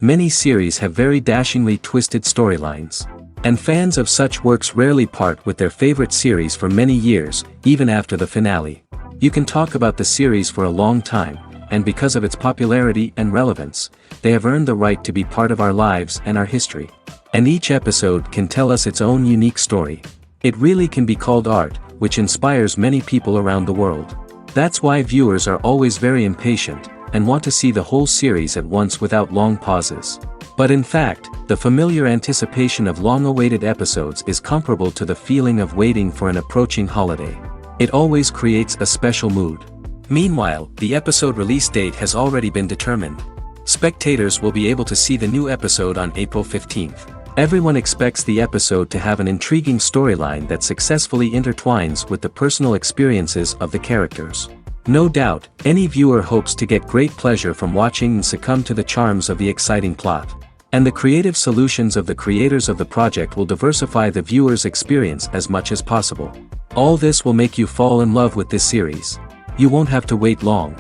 Many series have very dashingly twisted storylines. And fans of such works rarely part with their favorite series for many years, even after the finale. You can talk about the series for a long time, and because of its popularity and relevance, they have earned the right to be part of our lives and our history. And each episode can tell us its own unique story. It really can be called art, which inspires many people around the world. That's why viewers are always very impatient, and want to see the whole series at once without long pauses. But in fact, the familiar anticipation of long-awaited episodes is comparable to the feeling of waiting for an approaching holiday. It always creates a special mood. Meanwhile, the episode release date has already been determined. Spectators will be able to see the new episode on April 15th. Everyone expects the episode to have an intriguing storyline that successfully intertwines with the personal experiences of the characters. No doubt, any viewer hopes to get great pleasure from watching and succumb to the charms of the exciting plot. And the creative solutions of the creators of the project will diversify the viewer's experience as much as possible. All this will make you fall in love with this series. You won't have to wait long.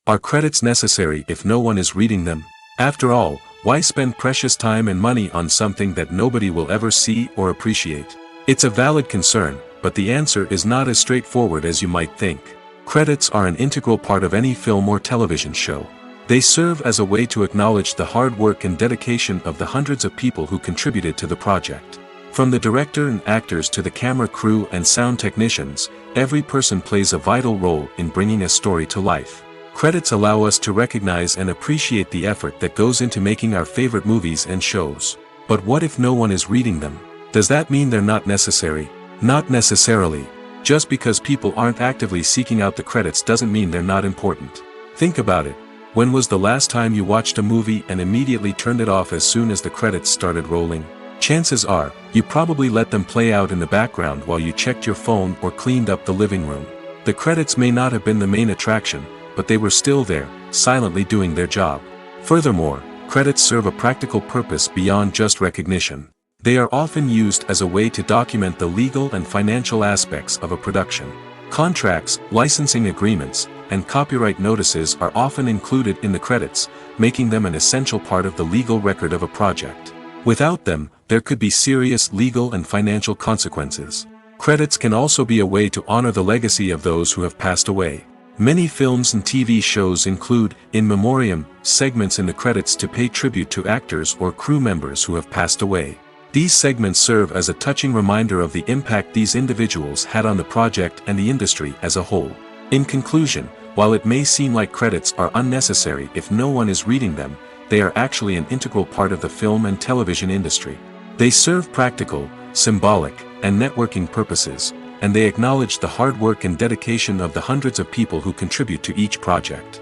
Are credits necessary if no one is reading them? After all, why spend precious time and money on something that nobody will ever see or appreciate? It's a valid concern, but the answer is not as straightforward as you might think. Credits are an integral part of any film or television show. They serve as a way to acknowledge the hard work and dedication of the hundreds of people who contributed to the project. From the director and actors to the camera crew and sound technicians, every person plays a vital role in bringing a story to life. Credits allow us to recognize and appreciate the effort that goes into making our favorite movies and shows. But what if no one is reading them? Does that mean they're not necessary? Not necessarily. Just because people aren't actively seeking out the credits doesn't mean they're not important. Think about it. When was the last time you watched a movie and immediately turned it off as soon as the credits started rolling? Chances are, you probably let them play out in the background while you checked your phone or cleaned up the living room. The credits may not have been the main attraction, but they were still there, silently doing their job. Furthermore, credits serve a practical purpose beyond just recognition. They are often used as a way to document the legal and financial aspects of a production. Contracts, licensing agreements, and copyright notices are often included in the credits, making them an essential part of the legal record of a project. Without them, there could be serious legal and financial consequences. Credits can also be a way to honor the legacy of those who have passed away. Many films and TV shows include, in memoriam, segments in the credits to pay tribute to actors or crew members who have passed away. These segments serve as a touching reminder of the impact these individuals had on the project and the industry as a whole. In conclusion, while it may seem like credits are unnecessary if no one is reading them, they are actually an integral part of the film and television industry. They serve practical, symbolic, and networking purposes, and they acknowledge the hard work and dedication of the hundreds of people who contribute to each project.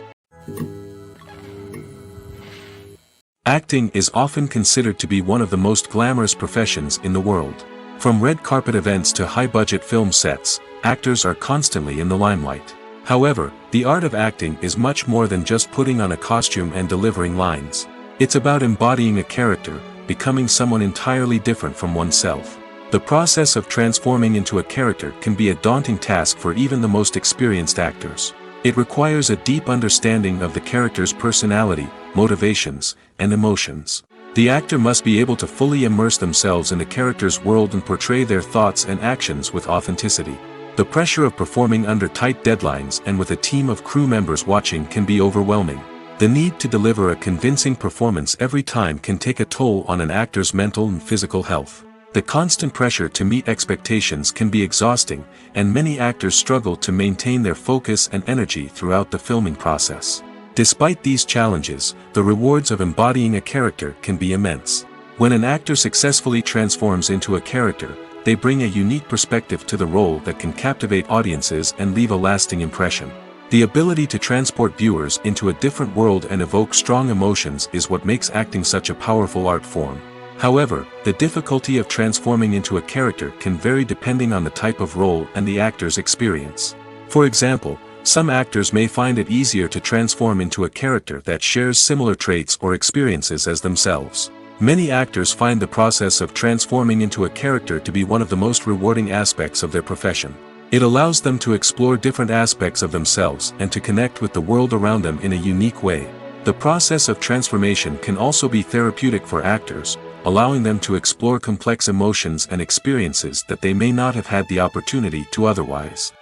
Acting is often considered to be one of the most glamorous professions in the world. From red carpet events to high-budget film sets, actors are constantly in the limelight. However, the art of acting is much more than just putting on a costume and delivering lines. It's about embodying a character, becoming someone entirely different from oneself. The process of transforming into a character can be a daunting task for even the most experienced actors. It requires a deep understanding of the character's personality, motivations, and emotions. The actor must be able to fully immerse themselves in the character's world and portray their thoughts and actions with authenticity. The pressure of performing under tight deadlines and with a team of crew members watching can be overwhelming. The need to deliver a convincing performance every time can take a toll on an actor's mental and physical health. The constant pressure to meet expectations can be exhausting, and many actors struggle to maintain their focus and energy throughout the filming process. Despite these challenges, the rewards of embodying a character can be immense. When an actor successfully transforms into a character, they bring a unique perspective to the role that can captivate audiences and leave a lasting impression. The ability to transport viewers into a different world and evoke strong emotions is what makes acting such a powerful art form. However, the difficulty of transforming into a character can vary depending on the type of role and the actor's experience. For example, some actors may find it easier to transform into a character that shares similar traits or experiences as themselves. Many actors find the process of transforming into a character to be one of the most rewarding aspects of their profession. It allows them to explore different aspects of themselves and to connect with the world around them in a unique way. The process of transformation can also be therapeutic for actors, allowing them to explore complex emotions and experiences that they may not have had the opportunity to otherwise.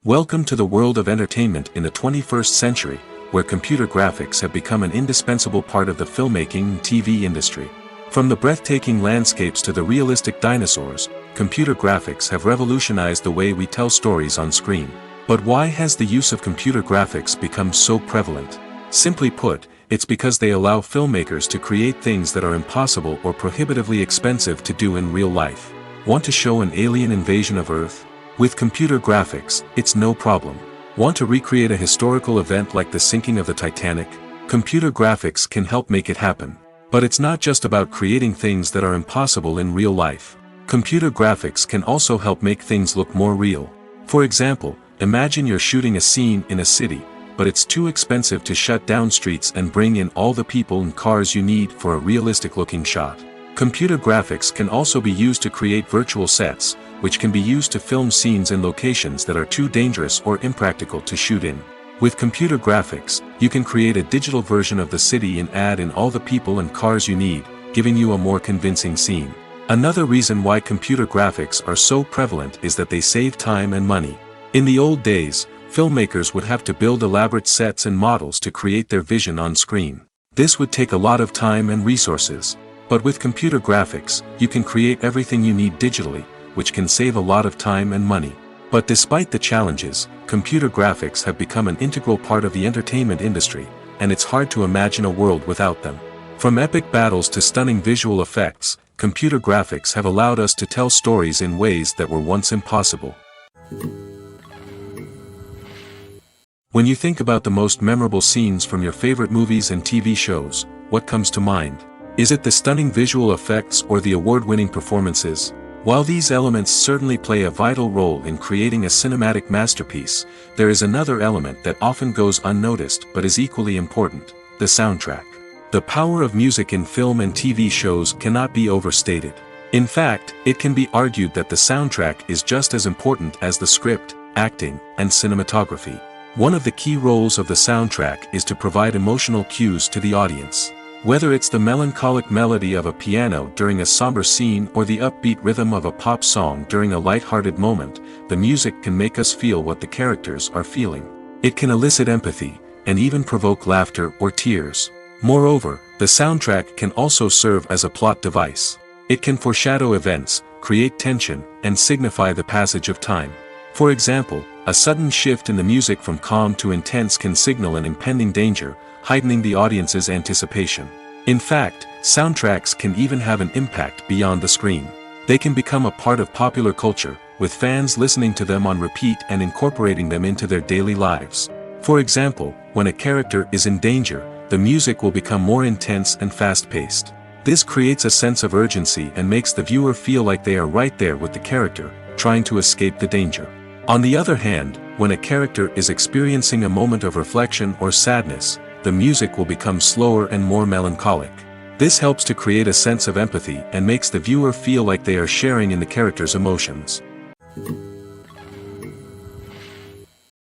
Welcome to the world of entertainment in the 21st century, where computer graphics have become an indispensable part of the filmmaking and TV industry. From the breathtaking landscapes to the realistic dinosaurs, computer graphics have revolutionized the way we tell stories on screen. But why has the use of computer graphics become so prevalent? Simply put, it's because they allow filmmakers to create things that are impossible or prohibitively expensive to do in real life. Want to show an alien invasion of Earth? With computer graphics, it's no problem. Want to recreate a historical event like the sinking of the Titanic? Computer graphics can help make it happen. But it's not just about creating things that are impossible in real life. Computer graphics can also help make things look more real. For example, imagine you're shooting a scene in a city, but it's too expensive to shut down streets and bring in all the people and cars you need for a realistic-looking shot. Computer graphics can also be used to create virtual sets, which can be used to film scenes in locations that are too dangerous or impractical to shoot in. With computer graphics, you can create a digital version of the city and add in all the people and cars you need, giving you a more convincing scene. Another reason why computer graphics are so prevalent is that they save time and money. In the old days, filmmakers would have to build elaborate sets and models to create their vision on screen. This would take a lot of time and resources. But with computer graphics, you can create everything you need digitally, which can save a lot of time and money. But despite the challenges, computer graphics have become an integral part of the entertainment industry, and it's hard to imagine a world without them. From epic battles to stunning visual effects, computer graphics have allowed us to tell stories in ways that were once impossible. When you think about the most memorable scenes from your favorite movies and TV shows, what comes to mind? Is it the stunning visual effects or the award-winning performances? While these elements certainly play a vital role in creating a cinematic masterpiece, there is another element that often goes unnoticed but is equally important: the soundtrack. The power of music in film and TV shows cannot be overstated. In fact, it can be argued that the soundtrack is just as important as the script, acting, and cinematography. One of the key roles of the soundtrack is to provide emotional cues to the audience. Whether it's the melancholic melody of a piano during a somber scene or the upbeat rhythm of a pop song during a light-hearted moment, the music can make us feel what the characters are feeling. It can elicit empathy, and even provoke laughter or tears. Moreover, the soundtrack can also serve as a plot device. It can foreshadow events, create tension, and signify the passage of time. For example, a sudden shift in the music from calm to intense can signal an impending danger, heightening the audience's anticipation. In fact, soundtracks can even have an impact beyond the screen. They can become a part of popular culture, with fans listening to them on repeat and incorporating them into their daily lives. For example, when a character is in danger, the music will become more intense and fast-paced. This creates a sense of urgency and makes the viewer feel like they are right there with the character, trying to escape the danger. On the other hand, when a character is experiencing a moment of reflection or sadness, the music will become slower and more melancholic. This helps to create a sense of empathy and makes the viewer feel like they are sharing in the character's emotions.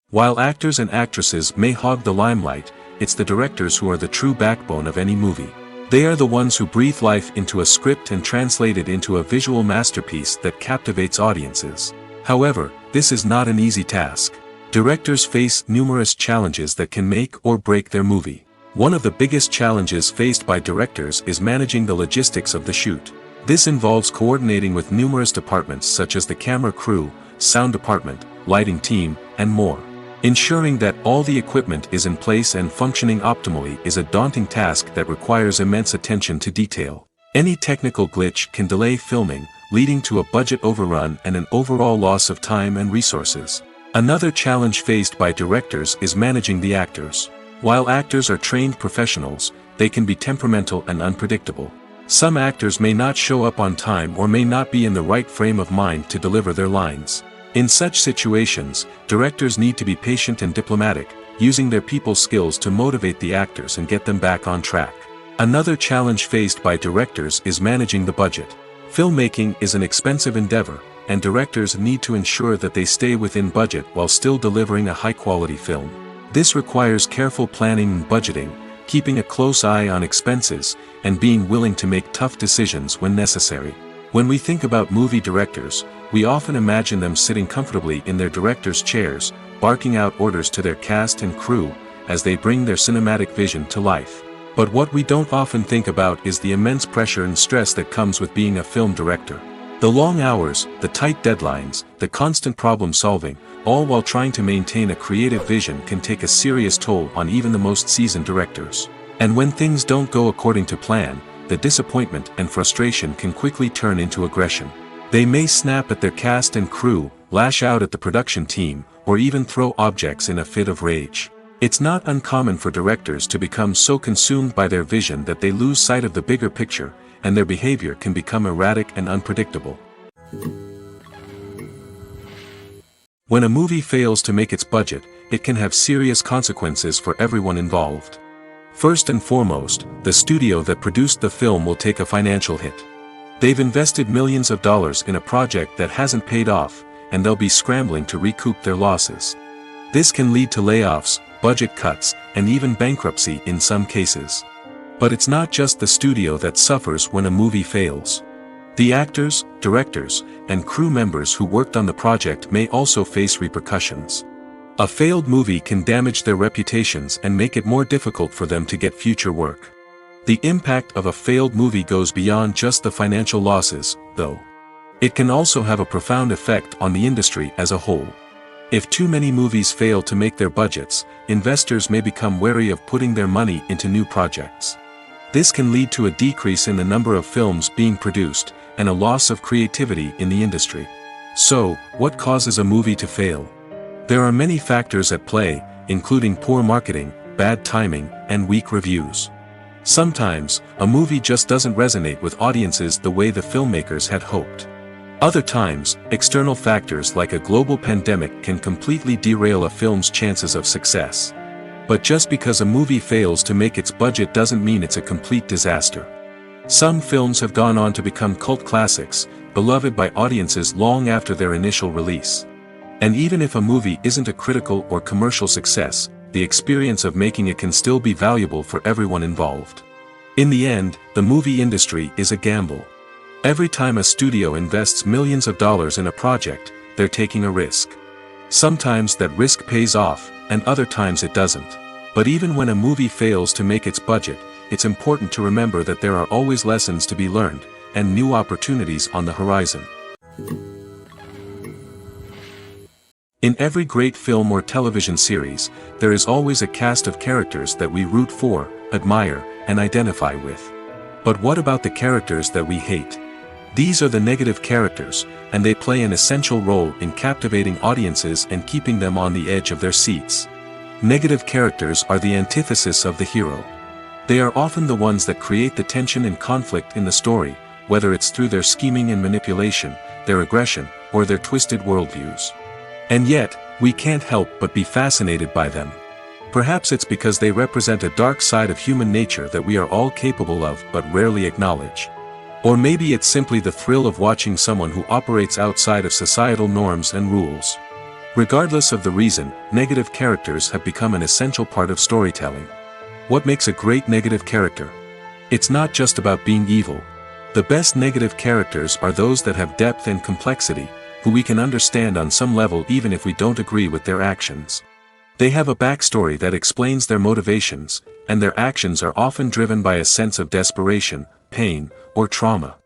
While actors and actresses may hog the limelight, it's the directors who are the true backbone of any movie. They are the ones who breathe life into a script and translate it into a visual masterpiece that captivates audiences. However, this is not an easy task. Directors face numerous challenges that can make or break their movie. One of the biggest challenges faced by directors is managing the logistics of the shoot. This involves coordinating with numerous departments such as the camera crew, sound department, lighting team, and more. Ensuring that all the equipment is in place and functioning optimally is a daunting task that requires immense attention to detail. Any technical glitch can delay filming, leading to a budget overrun and an overall loss of time and resources. Another challenge faced by directors is managing the actors. While actors are trained professionals, they can be temperamental and unpredictable. Some actors may not show up on time or may not be in the right frame of mind to deliver their lines. In such situations, directors need to be patient and diplomatic, using their people skills to motivate the actors and get them back on track. Another challenge faced by directors is managing the budget. Filmmaking is an expensive endeavor, and directors need to ensure that they stay within budget while still delivering a high-quality film. This requires careful planning and budgeting, keeping a close eye on expenses, and being willing to make tough decisions when necessary. When we think about movie directors, we often imagine them sitting comfortably in their director's chairs, barking out orders to their cast and crew, as they bring their cinematic vision to life. But what we don't often think about is the immense pressure and stress that comes with being a film director. The long hours, the tight deadlines, the constant problem solving, all while trying to maintain a creative vision can take a serious toll on even the most seasoned directors. And when things don't go according to plan, the disappointment and frustration can quickly turn into aggression. They may snap at their cast and crew, lash out at the production team, or even throw objects in a fit of rage. It's not uncommon for directors to become so consumed by their vision that they lose sight of the bigger picture, and their behavior can become erratic and unpredictable. When a movie fails to make its budget, it can have serious consequences for everyone involved. First and foremost, the studio that produced the film will take a financial hit. They've invested millions of dollars in a project that hasn't paid off, and they'll be scrambling to recoup their losses. This can lead to layoffs, budget cuts, and even bankruptcy in some cases. But it's not just the studio that suffers when a movie fails. The actors, directors, and crew members who worked on the project may also face repercussions. A failed movie can damage their reputations and make it more difficult for them to get future work. The impact of a failed movie goes beyond just the financial losses, though. It can also have a profound effect on the industry as a whole. If too many movies fail to make their budgets, investors may become wary of putting their money into new projects. This can lead to a decrease in the number of films being produced, and a loss of creativity in the industry. So, what causes a movie to fail? There are many factors at play, including poor marketing, bad timing, and weak reviews. Sometimes, a movie just doesn't resonate with audiences the way the filmmakers had hoped. Other times, external factors like a global pandemic can completely derail a film's chances of success. But just because a movie fails to make its budget doesn't mean it's a complete disaster. Some films have gone on to become cult classics, beloved by audiences long after their initial release. And even if a movie isn't a critical or commercial success, the experience of making it can still be valuable for everyone involved. In the end, the movie industry is a gamble. Every time a studio invests millions of dollars in a project, they're taking a risk. Sometimes that risk pays off, and other times it doesn't. But even when a movie fails to make its budget, it's important to remember that there are always lessons to be learned, and new opportunities on the horizon. In every great film or television series, there is always a cast of characters that we root for, admire, and identify with. But what about the characters that we hate? These are the negative characters, and they play an essential role in captivating audiences and keeping them on the edge of their seats. Negative characters are the antithesis of the hero. They are often the ones that create the tension and conflict in the story, whether it's through their scheming and manipulation, their aggression, or their twisted worldviews. And yet, we can't help but be fascinated by them. Perhaps it's because they represent a dark side of human nature that we are all capable of but rarely acknowledge. Or maybe it's simply the thrill of watching someone who operates outside of societal norms and rules. Regardless of the reason, negative characters have become an essential part of storytelling. What makes a great negative character? It's not just about being evil. The best negative characters are those that have depth and complexity, who we can understand on some level even if we don't agree with their actions. They have a backstory that explains their motivations, and their actions are often driven by a sense of desperation, pain, or trauma.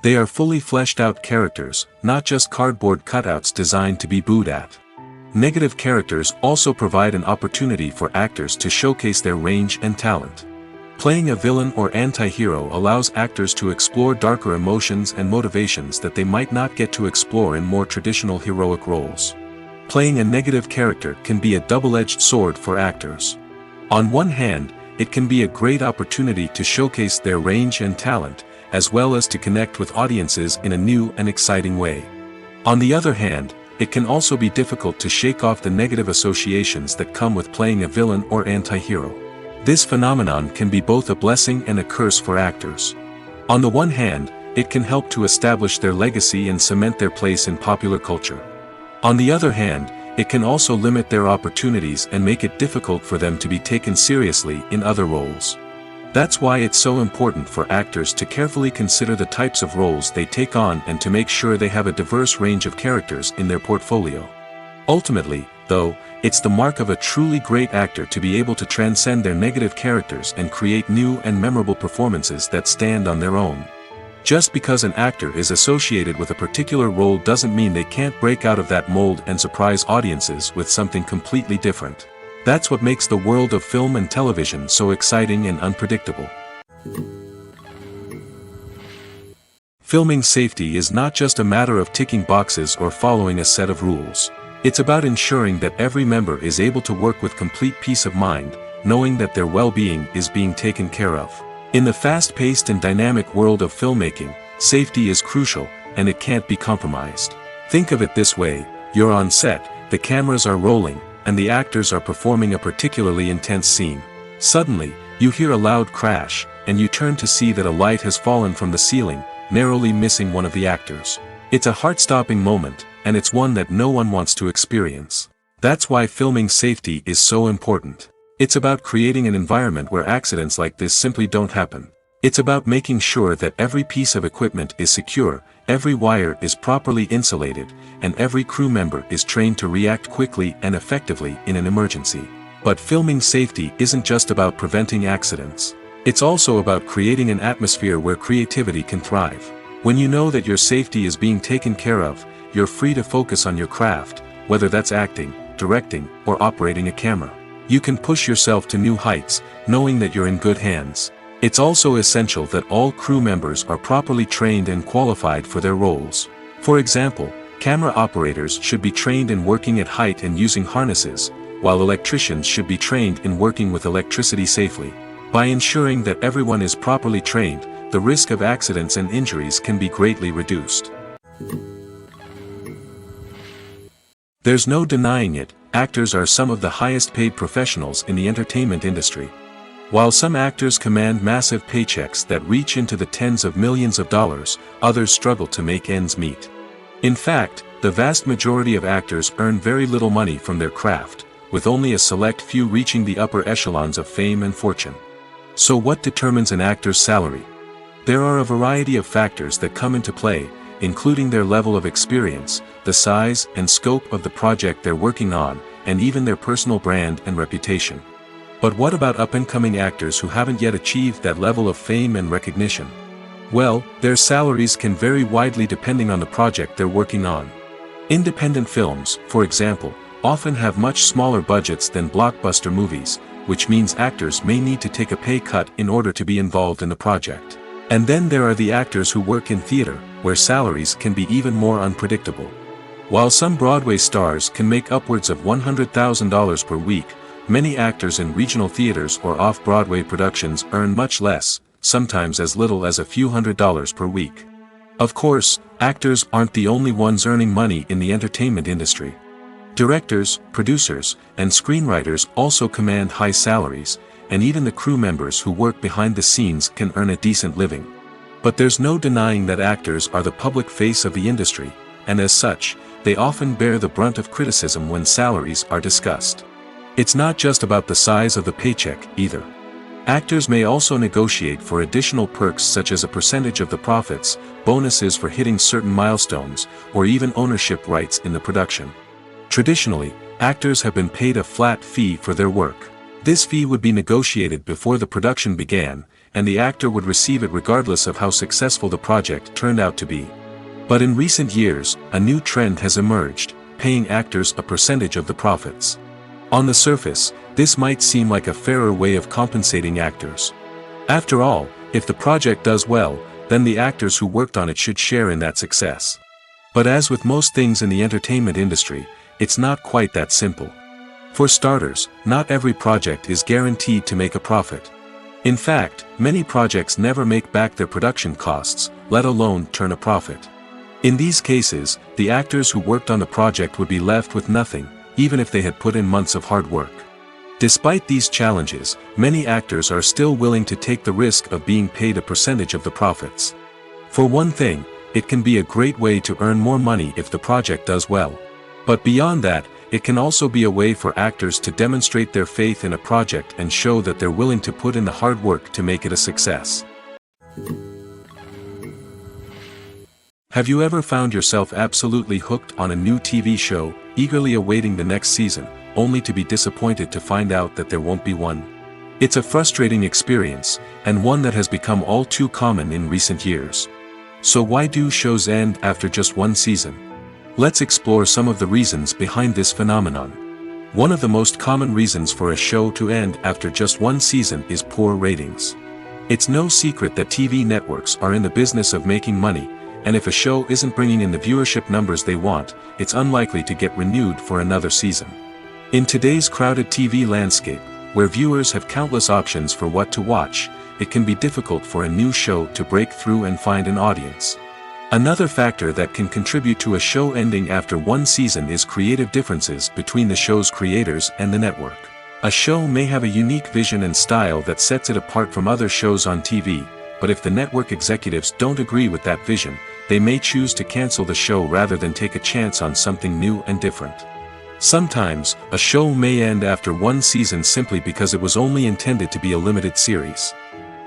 They are fully fleshed out characters, not just cardboard cutouts designed to be booed at. Negative characters also provide an opportunity for actors to showcase their range and talent. Playing a villain or anti-hero allows actors to explore darker emotions and motivations that they might not get to explore in more traditional heroic roles. Playing a negative character can be a double-edged sword for actors. On one hand, it can be a great opportunity to showcase their range and talent, as well as to connect with audiences in a new and exciting way. On the other hand, it can also be difficult to shake off the negative associations that come with playing a villain or anti-hero. This phenomenon can be both a blessing and a curse for actors. On the one hand, it can help to establish their legacy and cement their place in popular culture. On the other hand, it can also limit their opportunities and make it difficult for them to be taken seriously in other roles. That's why it's so important for actors to carefully consider the types of roles they take on and to make sure they have a diverse range of characters in their portfolio. Ultimately, though, it's the mark of a truly great actor to be able to transcend their negative characters and create new and memorable performances that stand on their own. Just because an actor is associated with a particular role doesn't mean they can't break out of that mold and surprise audiences with something completely different. That's what makes the world of film and television so exciting and unpredictable. Filming safety is not just a matter of ticking boxes or following a set of rules. It's about ensuring that every member is able to work with complete peace of mind, knowing that their well-being is being taken care of. In the fast-paced and dynamic world of filmmaking, safety is crucial, and it can't be compromised. Think of it this way: you're on set, the cameras are rolling, and the actors are performing a particularly intense scene. Suddenly, you hear a loud crash, and you turn to see that a light has fallen from the ceiling, narrowly missing one of the actors. It's a heart-stopping moment, and it's one that no one wants to experience. That's why filming safety is so important. It's about creating an environment where accidents like this simply don't happen. It's about making sure that every piece of equipment is secure, every wire is properly insulated, and every crew member is trained to react quickly and effectively in an emergency. But filming safety isn't just about preventing accidents. It's also about creating an atmosphere where creativity can thrive. When you know that your safety is being taken care of, you're free to focus on your craft, whether that's acting, directing, or operating a camera. You can push yourself to new heights, knowing that you're in good hands. It's also essential that all crew members are properly trained and qualified for their roles. For example, camera operators should be trained in working at height and using harnesses, while electricians should be trained in working with electricity safely. By ensuring that everyone is properly trained, the risk of accidents and injuries can be greatly reduced. There's no denying it, actors are some of the highest paid professionals in the entertainment industry. While some actors command massive paychecks that reach into the tens of millions of dollars, others struggle to make ends meet. In fact, the vast majority of actors earn very little money from their craft, with only a select few reaching the upper echelons of fame and fortune. So what determines an actor's salary? There are a variety of factors that come into play, including their level of experience, the size and scope of the project they're working on, and even their personal brand and reputation. But what about up-and-coming actors who haven't yet achieved that level of fame and recognition? Well, their salaries can vary widely depending on the project they're working on. Independent films, for example, often have much smaller budgets than blockbuster movies, which means actors may need to take a pay cut in order to be involved in the project. And then there are the actors who work in theater, where salaries can be even more unpredictable. While some Broadway stars can make upwards of $100,000 per week, many actors in regional theaters or off-Broadway productions earn much less, sometimes as little as a few $100s per week. Of course, actors aren't the only ones earning money in the entertainment industry. Directors, producers, and screenwriters also command high salaries, and even the crew members who work behind the scenes can earn a decent living. But there's no denying that actors are the public face of the industry, and as such, they often bear the brunt of criticism when salaries are discussed. It's not just about the size of the paycheck, either. Actors may also negotiate for additional perks such as a percentage of the profits, bonuses for hitting certain milestones, or even ownership rights in the production. Traditionally, actors have been paid a flat fee for their work. This fee would be negotiated before the production began, and the actor would receive it regardless of how successful the project turned out to be. But in recent years, a new trend has emerged, paying actors a percentage of the profits. On the surface, this might seem like a fairer way of compensating actors. After all, if the project does well, then the actors who worked on it should share in that success. But as with most things in the entertainment industry, it's not quite that simple. For starters, not every project is guaranteed to make a profit. In fact, many projects never make back their production costs, let alone turn a profit. In these cases, the actors who worked on the project would be left with nothing, even if they had put in months of hard work. Despite these challenges, many actors are still willing to take the risk of being paid a percentage of the profits. For one thing, it can be a great way to earn more money if the project does well. But beyond that, it can also be a way for actors to demonstrate their faith in a project and show that they're willing to put in the hard work to make it a success. Have you ever found yourself absolutely hooked on a new TV show, eagerly awaiting the next season, only to be disappointed to find out that there won't be one? It's a frustrating experience, and one that has become all too common in recent years. So why do shows end after just one season? Let's explore some of the reasons behind this phenomenon. One of the most common reasons for a show to end after just one season is poor ratings. It's no secret that TV networks are in the business of making money, and if a show isn't bringing in the viewership numbers they want, it's unlikely to get renewed for another season. In today's crowded TV landscape, where viewers have countless options for what to watch, it can be difficult for a new show to break through and find an audience. Another factor that can contribute to a show ending after one season is creative differences between the show's creators and the network. A show may have a unique vision and style that sets it apart from other shows on TV, but if the network executives don't agree with that vision, they may choose to cancel the show rather than take a chance on something new and different. Sometimes, a show may end after one season simply because it was only intended to be a limited series.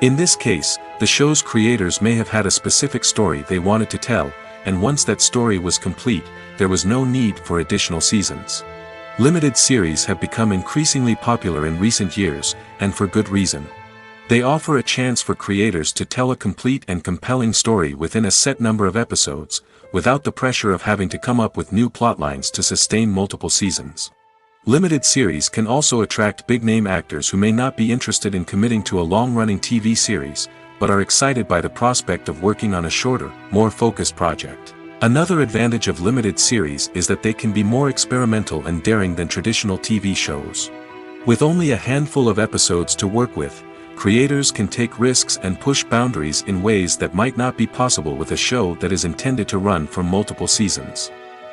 In this case, the show's creators may have had a specific story they wanted to tell, and once that story was complete, there was no need for additional seasons. Limited series have become increasingly popular in recent years, and for good reason. They offer a chance for creators to tell a complete and compelling story within a set number of episodes, without the pressure of having to come up with new plotlines to sustain multiple seasons. Limited series can also attract big-name actors who may not be interested in committing to a long-running TV series, but are excited by the prospect of working on a shorter, more focused project. Another advantage of limited series is that they can be more experimental and daring than traditional TV shows. With only a handful of episodes to work with, creators can take risks and push boundaries in ways that might not be possible with a show that is intended to run for multiple seasons.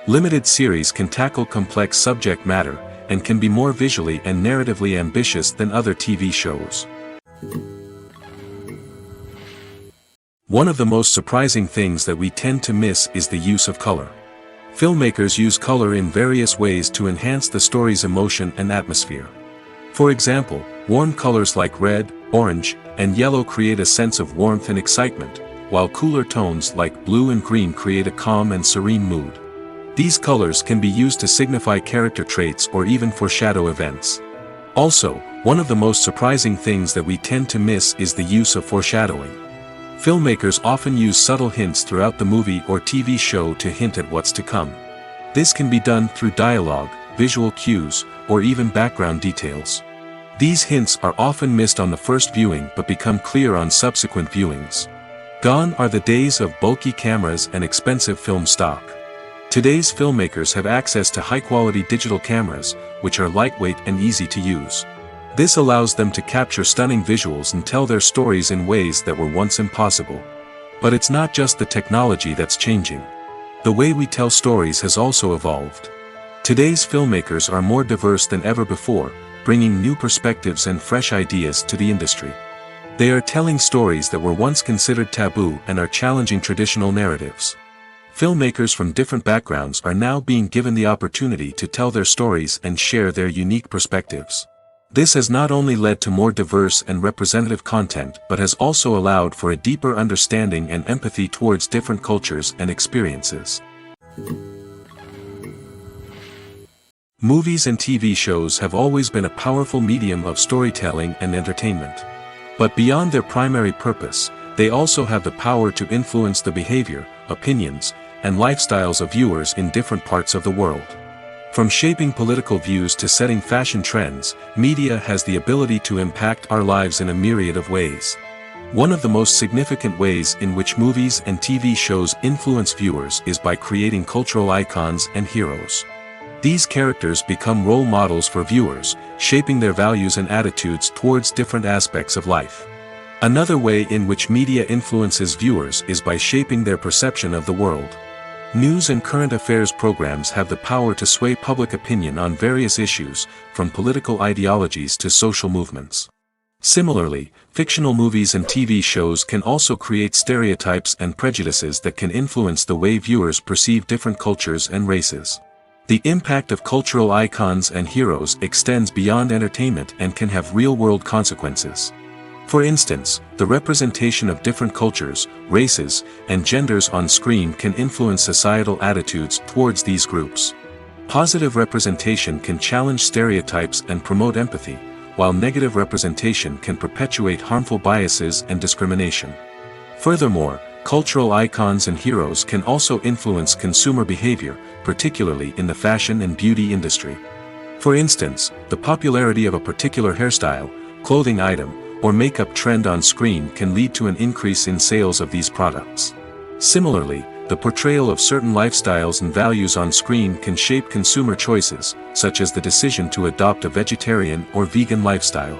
Limited series can tackle complex subject matter, and can be more visually and narratively ambitious than other TV shows. One of the most surprising things that we tend to miss is the use of color. Filmmakers use color in various ways to enhance the story's emotion and atmosphere. For example, warm colors like red, orange, and yellow create a sense of warmth and excitement, while cooler tones like blue and green create a calm and serene mood. These colors can be used to signify character traits or even foreshadow events. Also, one of the most surprising things that we tend to miss is the use of foreshadowing. Filmmakers often use subtle hints throughout the movie or TV show to hint at what's to come. This can be done through dialogue, visual cues, or even background details. These hints are often missed on the first viewing but become clear on subsequent viewings. Gone are the days of bulky cameras and expensive film stock. Today's filmmakers have access to high-quality digital cameras, which are lightweight and easy to use. This allows them to capture stunning visuals and tell their stories in ways that were once impossible. But it's not just the technology that's changing. The way we tell stories has also evolved. Today's filmmakers are more diverse than ever before, bringing new perspectives and fresh ideas to the industry. They are telling stories that were once considered taboo and are challenging traditional narratives. Filmmakers from different backgrounds are now being given the opportunity to tell their stories and share their unique perspectives. This has not only led to more diverse and representative content but has also allowed for a deeper understanding and empathy towards different cultures and experiences. Movies and TV shows have always been a powerful medium of storytelling and entertainment. But beyond their primary purpose, they also have the power to influence the behavior, opinions, and lifestyles of viewers in different parts of the world. From shaping political views to setting fashion trends, media has the ability to impact our lives in a myriad of ways. One of the most significant ways in which movies and TV shows influence viewers is by creating cultural icons and heroes. These characters become role models for viewers, shaping their values and attitudes towards different aspects of life. Another way in which media influences viewers is by shaping their perception of the world. News and current affairs programs have the power to sway public opinion on various issues, from political ideologies to social movements. Similarly, fictional movies and TV shows can also create stereotypes and prejudices that can influence the way viewers perceive different cultures and races. The impact of cultural icons and heroes extends beyond entertainment and can have real-world consequences. For instance, the representation of different cultures, races, and genders on screen can influence societal attitudes towards these groups. Positive representation can challenge stereotypes and promote empathy, while negative representation can perpetuate harmful biases and discrimination. Furthermore, cultural icons and heroes can also influence consumer behavior, particularly in the fashion and beauty industry. For instance, the popularity of a particular hairstyle, clothing item, or makeup trend on screen can lead to an increase in sales of these products. Similarly, the portrayal of certain lifestyles and values on screen can shape consumer choices, such as the decision to adopt a vegetarian or vegan lifestyle.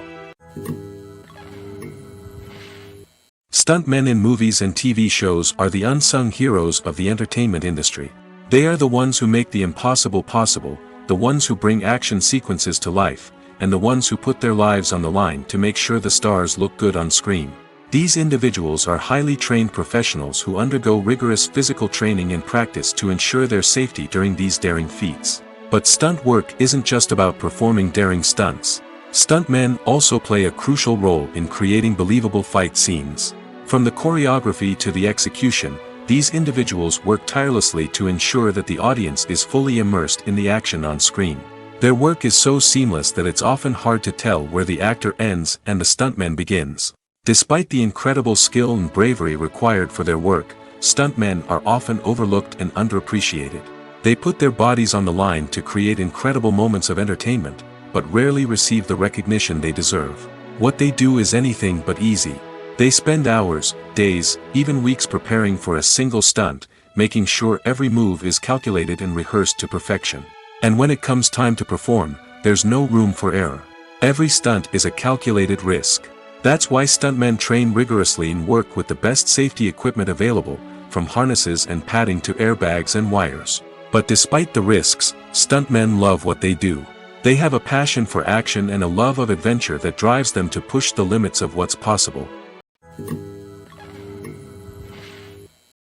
Stuntmen in movies and TV shows are the unsung heroes of the entertainment industry. They are the ones who make the impossible possible, the ones who bring action sequences to life, and the ones who put their lives on the line to make sure the stars look good on screen. These individuals are highly trained professionals who undergo rigorous physical training and practice to ensure their safety during these daring feats. But stunt work isn't just about performing daring stunts. Stuntmen also play a crucial role in creating believable fight scenes. From the choreography to the execution, these individuals work tirelessly to ensure that the audience is fully immersed in the action on screen. Their work is so seamless that it's often hard to tell where the actor ends and the stuntman begins. Despite the incredible skill and bravery required for their work, stuntmen are often overlooked and underappreciated. They put their bodies on the line to create incredible moments of entertainment, but rarely receive the recognition they deserve. What they do is anything but easy. They spend hours, days, even weeks preparing for a single stunt, making sure every move is calculated and rehearsed to perfection. And when it comes time to perform, there's no room for error. Every stunt is a calculated risk. That's why stuntmen train rigorously and work with the best safety equipment available, from harnesses and padding to airbags and wires. But despite the risks, stuntmen love what they do. They have a passion for action and a love of adventure that drives them to push the limits of what's possible.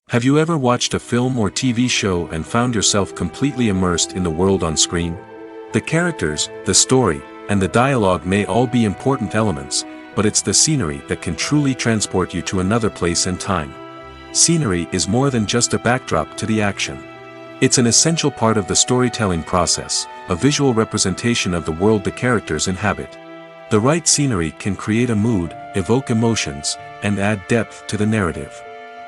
Have you ever watched a film or TV show and found yourself completely immersed in the world on screen? The characters, the story, and the dialogue may all be important elements, but it's the scenery that can truly transport you to another place and time. Scenery is more than just a backdrop to the action. It's an essential part of the storytelling process, a visual representation of the world the characters inhabit. The right scenery can create a mood, evoke emotions, and add depth to the narrative.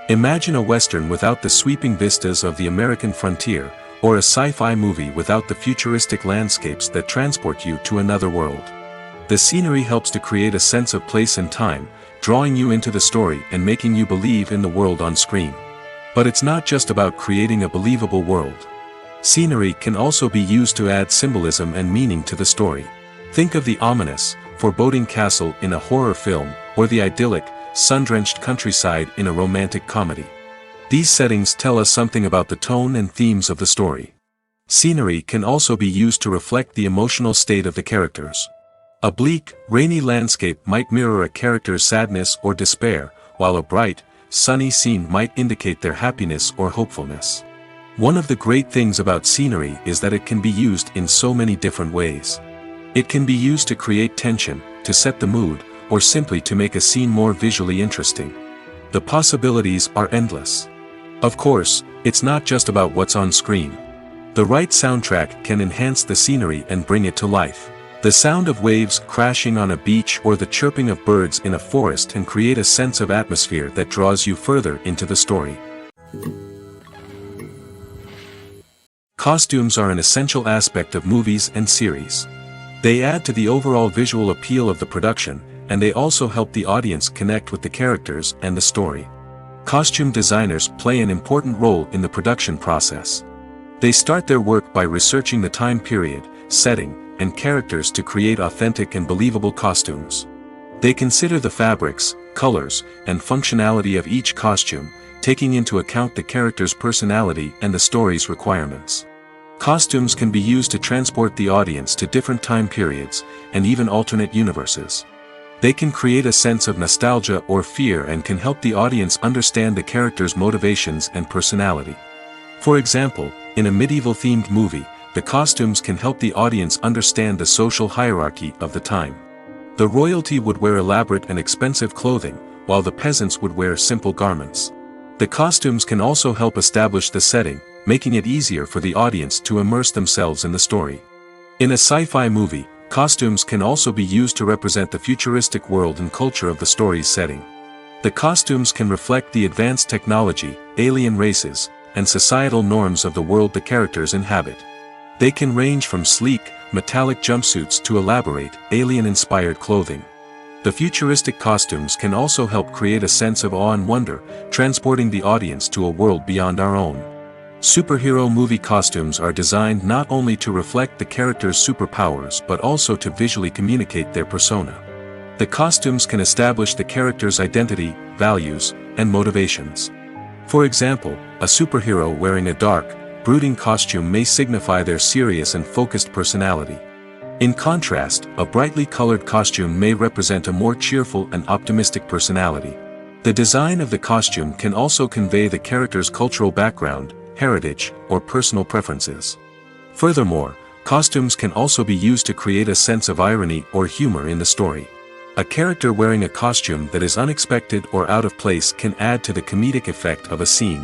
Imagine a Western without the sweeping vistas of the American frontier, or a sci-fi movie without the futuristic landscapes that transport you to another world. The scenery helps to create a sense of place and time, drawing you into the story and making you believe in the world on screen. But it's not just about creating a believable world. Scenery can also be used to add symbolism and meaning to the story. Think of the ominous, foreboding castle in a horror film, or the idyllic, sun-drenched countryside in a romantic comedy. These settings tell us something about the tone and themes of the story. Scenery can also be used to reflect the emotional state of the characters. A bleak, rainy landscape might mirror a character's sadness or despair, while a bright, sunny scene might indicate their happiness or hopefulness. One of the great things about scenery is that it can be used in so many different ways. It can be used to create tension, to set the mood, or simply to make a scene more visually interesting. The possibilities are endless. Of course, it's not just about what's on screen. The right soundtrack can enhance the scenery and bring it to life. The sound of waves crashing on a beach or the chirping of birds in a forest can create a sense of atmosphere that draws you further into the story. Costumes are an essential aspect of movies and series. They add to the overall visual appeal of the production, and they also help the audience connect with the characters and the story. Costume designers play an important role in the production process. They start their work by researching the time period, setting, and characters to create authentic and believable costumes. They consider the fabrics, colors, and functionality of each costume, taking into account the character's personality and the story's requirements. Costumes can be used to transport the audience to different time periods, and even alternate universes. They can create a sense of nostalgia or fear and can help the audience understand the character's motivations and personality. For example, in a medieval-themed movie, the costumes can help the audience understand the social hierarchy of the time. The royalty would wear elaborate and expensive clothing, while the peasants would wear simple garments. The costumes can also help establish the setting, making it easier for the audience to immerse themselves in the story. In a sci-fi movie, costumes can also be used to represent the futuristic world and culture of the story's setting. The costumes can reflect the advanced technology, alien races, and societal norms of the world the characters inhabit. They can range from sleek, metallic jumpsuits to elaborate, alien-inspired clothing. The futuristic costumes can also help create a sense of awe and wonder, transporting the audience to a world beyond our own. Superhero movie costumes are designed not only to reflect the character's superpowers but also to visually communicate their persona. The costumes can establish the character's identity, values, and motivations. For example, a superhero wearing a dark, brooding costume may signify their serious and focused personality. In contrast, a brightly colored costume may represent a more cheerful and optimistic personality. The design of the costume can also convey the character's cultural background, heritage, or personal preferences. Furthermore, costumes can also be used to create a sense of irony or humor in the story. A character wearing a costume that is unexpected or out of place can add to the comedic effect of a scene.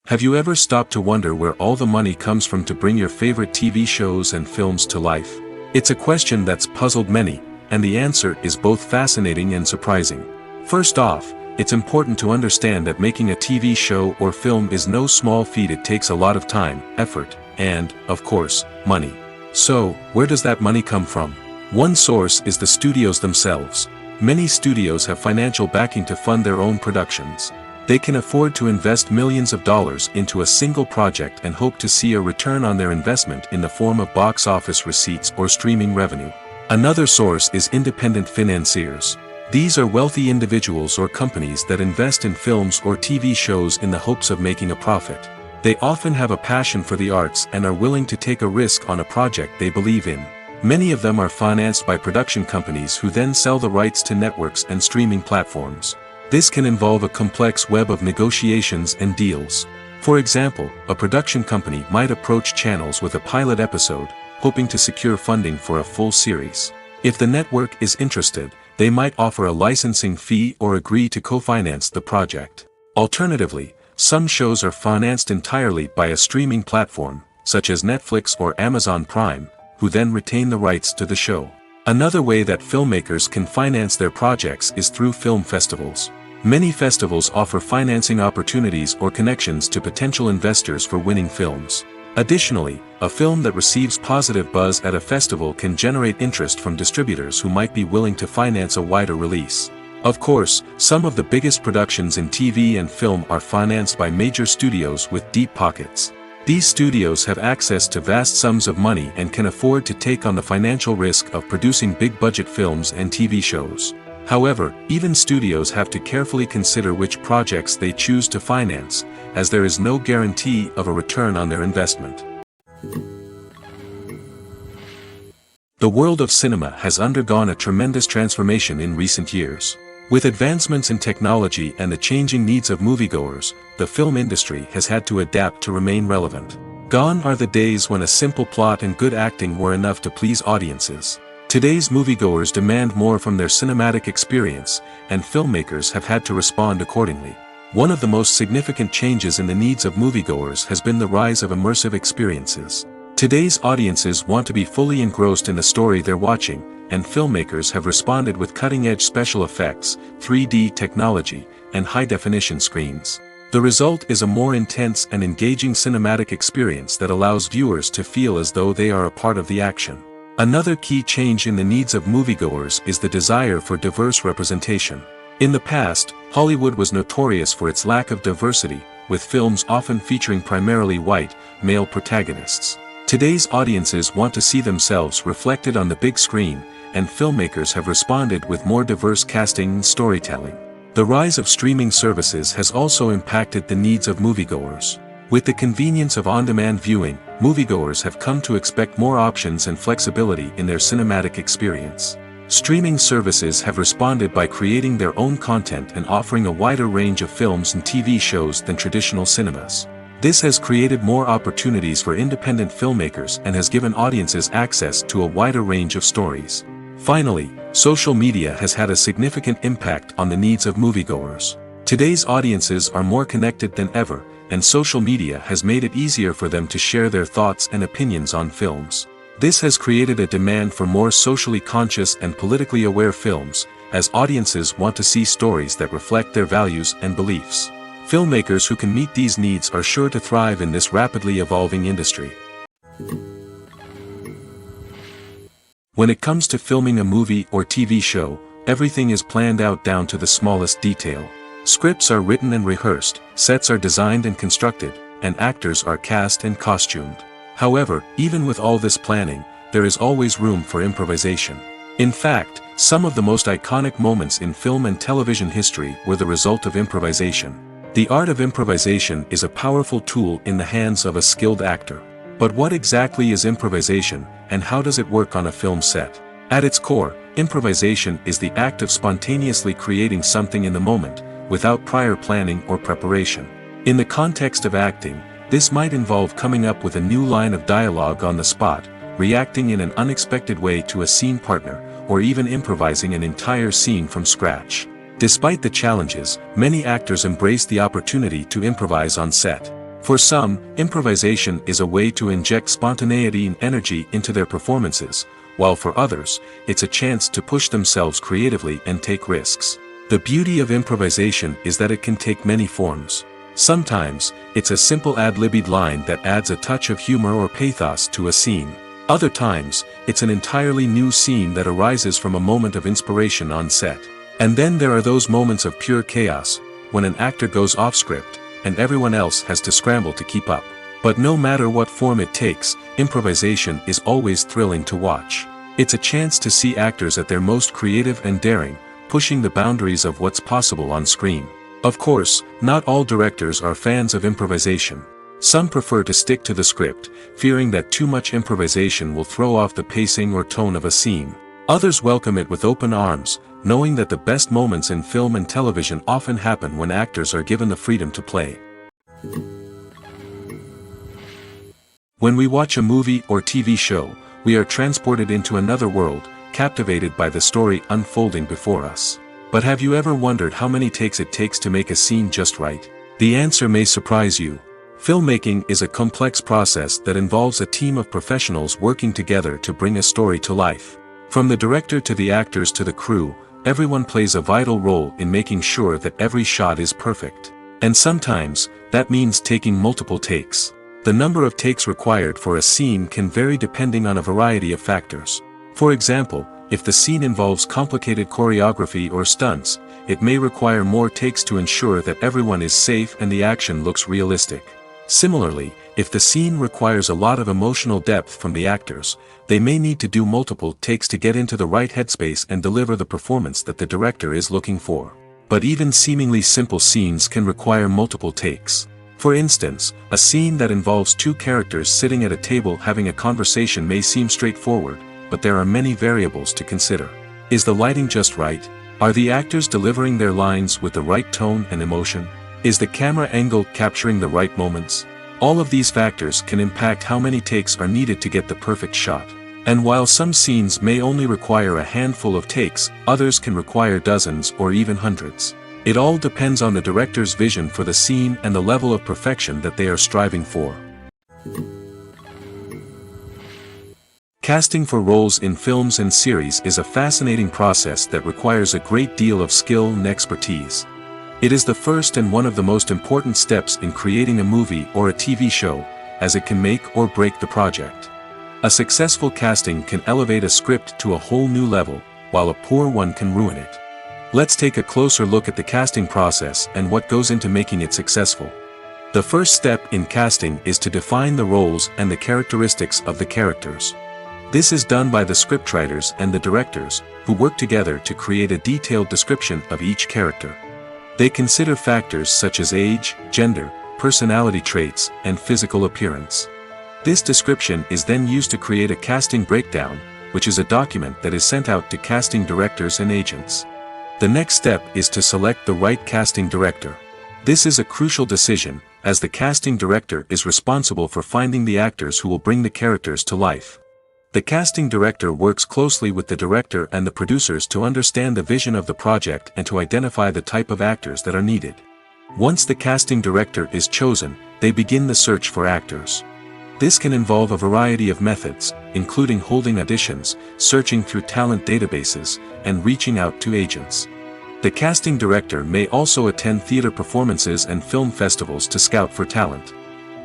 Have you ever stopped to wonder where all the money comes from to bring your favorite TV shows and films to life? It's a question that's puzzled many, and the answer is both fascinating and surprising. First off, it's important to understand that making a TV show or film is no small feat. It takes a lot of time, effort, and, of course, money. So, where does that money come from? One source is the studios themselves. Many studios have financial backing to fund their own productions. They can afford to invest millions of dollars into a single project and hope to see a return on their investment in the form of box office receipts or streaming revenue. Another source is independent financiers. These are wealthy individuals or companies that invest in films or TV shows in the hopes of making a profit. They often have a passion for the arts and are willing to take a risk on a project they believe in. Many of them are financed by production companies who then sell the rights to networks and streaming platforms. This can involve a complex web of negotiations and deals. For example, a production company might approach channels with a pilot episode, hoping to secure funding for a full series. If the network is interested, they might offer a licensing fee or agree to co-finance the project. Alternatively, some shows are financed entirely by a streaming platform, such as Netflix or Amazon Prime, who then retain the rights to the show. Another way that filmmakers can finance their projects is through film festivals. Many festivals offer financing opportunities or connections to potential investors for winning films. Additionally, a film that receives positive buzz at a festival can generate interest from distributors who might be willing to finance a wider release. Of course, some of the biggest productions in TV and film are financed by major studios with deep pockets. These studios have access to vast sums of money and can afford to take on the financial risk of producing big-budget films and TV shows. However, even studios have to carefully consider which projects they choose to finance, as there is no guarantee of a return on their investment. The world of cinema has undergone a tremendous transformation in recent years. With advancements in technology and the changing needs of moviegoers, the film industry has had to adapt to remain relevant. Gone are the days when a simple plot and good acting were enough to please audiences. Today's moviegoers demand more from their cinematic experience, and filmmakers have had to respond accordingly. One of the most significant changes in the needs of moviegoers has been the rise of immersive experiences. Today's audiences want to be fully engrossed in the story they're watching, and filmmakers have responded with cutting-edge special effects, 3D technology, and high-definition screens. The result is a more intense and engaging cinematic experience that allows viewers to feel as though they are a part of the action. Another key change in the needs of moviegoers is the desire for diverse representation. In the past, Hollywood was notorious for its lack of diversity, with films often featuring primarily white, male protagonists. Today's audiences want to see themselves reflected on the big screen, and filmmakers have responded with more diverse casting and storytelling. The rise of streaming services has also impacted the needs of moviegoers. With the convenience of on-demand viewing, moviegoers have come to expect more options and flexibility in their cinematic experience. Streaming services have responded by creating their own content and offering a wider range of films and TV shows than traditional cinemas. This has created more opportunities for independent filmmakers and has given audiences access to a wider range of stories. Finally, social media has had a significant impact on the needs of moviegoers. Today's audiences are more connected than ever, and social media has made it easier for them to share their thoughts and opinions on films. This has created a demand for more socially conscious and politically aware films, as audiences want to see stories that reflect their values and beliefs. Filmmakers who can meet these needs are sure to thrive in this rapidly evolving industry. When it comes to filming a movie or TV show, everything is planned out down to the smallest detail. Scripts are written and rehearsed, sets are designed and constructed, and actors are cast and costumed. However, even with all this planning, there is always room for improvisation. In fact, some of the most iconic moments in film and television history were the result of improvisation. The art of improvisation is a powerful tool in the hands of a skilled actor. But what exactly is improvisation, and how does it work on a film set? At its core, improvisation is the act of spontaneously creating something in the moment, without prior planning or preparation. In the context of acting, this might involve coming up with a new line of dialogue on the spot, reacting in an unexpected way to a scene partner, or even improvising an entire scene from scratch. Despite the challenges, many actors embrace the opportunity to improvise on set. For some, improvisation is a way to inject spontaneity and energy into their performances, while for others, it's a chance to push themselves creatively and take risks. The beauty of improvisation is that it can take many forms. Sometimes, it's a simple ad-libbed line that adds a touch of humor or pathos to a scene. Other times, it's an entirely new scene that arises from a moment of inspiration on set. And then there are those moments of pure chaos, when an actor goes off script, and everyone else has to scramble to keep up. But no matter what form it takes, improvisation is always thrilling to watch. It's a chance to see actors at their most creative and daring, pushing the boundaries of what's possible on screen. Of course, not all directors are fans of improvisation. Some prefer to stick to the script, fearing that too much improvisation will throw off the pacing or tone of a scene. Others welcome it with open arms, knowing that the best moments in film and television often happen when actors are given the freedom to play. When we watch a movie or TV show, we are transported into another world, captivated by the story unfolding before us. But have you ever wondered how many takes it takes to make a scene just right? The answer may surprise you. Filmmaking is a complex process that involves a team of professionals working together to bring a story to life. From the director to the actors to the crew, everyone plays a vital role in making sure that every shot is perfect. And sometimes, that means taking multiple takes. The number of takes required for a scene can vary depending on a variety of factors. For example, if the scene involves complicated choreography or stunts, it may require more takes to ensure that everyone is safe and the action looks realistic. Similarly, if the scene requires a lot of emotional depth from the actors, they may need to do multiple takes to get into the right headspace and deliver the performance that the director is looking for. But even seemingly simple scenes can require multiple takes. For instance, a scene that involves two characters sitting at a table having a conversation may seem straightforward, but there are many variables to consider. Is the lighting just right? Are the actors delivering their lines with the right tone and emotion? Is the camera angle capturing the right moments? All of these factors can impact how many takes are needed to get the perfect shot. And while some scenes may only require a handful of takes, others can require dozens or even hundreds. It all depends on the director's vision for the scene and the level of perfection that they are striving for. Casting for roles in films and series is a fascinating process that requires a great deal of skill and expertise. It is the first and one of the most important steps in creating a movie or a TV show, as it can make or break the project. A successful casting can elevate a script to a whole new level, while a poor one can ruin it. Let's take a closer look at the casting process and what goes into making it successful. The first step in casting is to define the roles and the characteristics of the characters. This is done by the scriptwriters and the directors, who work together to create a detailed description of each character. They consider factors such as age, gender, personality traits, and physical appearance. This description is then used to create a casting breakdown, which is a document that is sent out to casting directors and agents. The next step is to select the right casting director. This is a crucial decision, as the casting director is responsible for finding the actors who will bring the characters to life. The casting director works closely with the director and the producers to understand the vision of the project and to identify the type of actors that are needed. Once the casting director is chosen, they begin the search for actors. This can involve a variety of methods, including holding auditions, searching through talent databases, and reaching out to agents. The casting director may also attend theater performances and film festivals to scout for talent.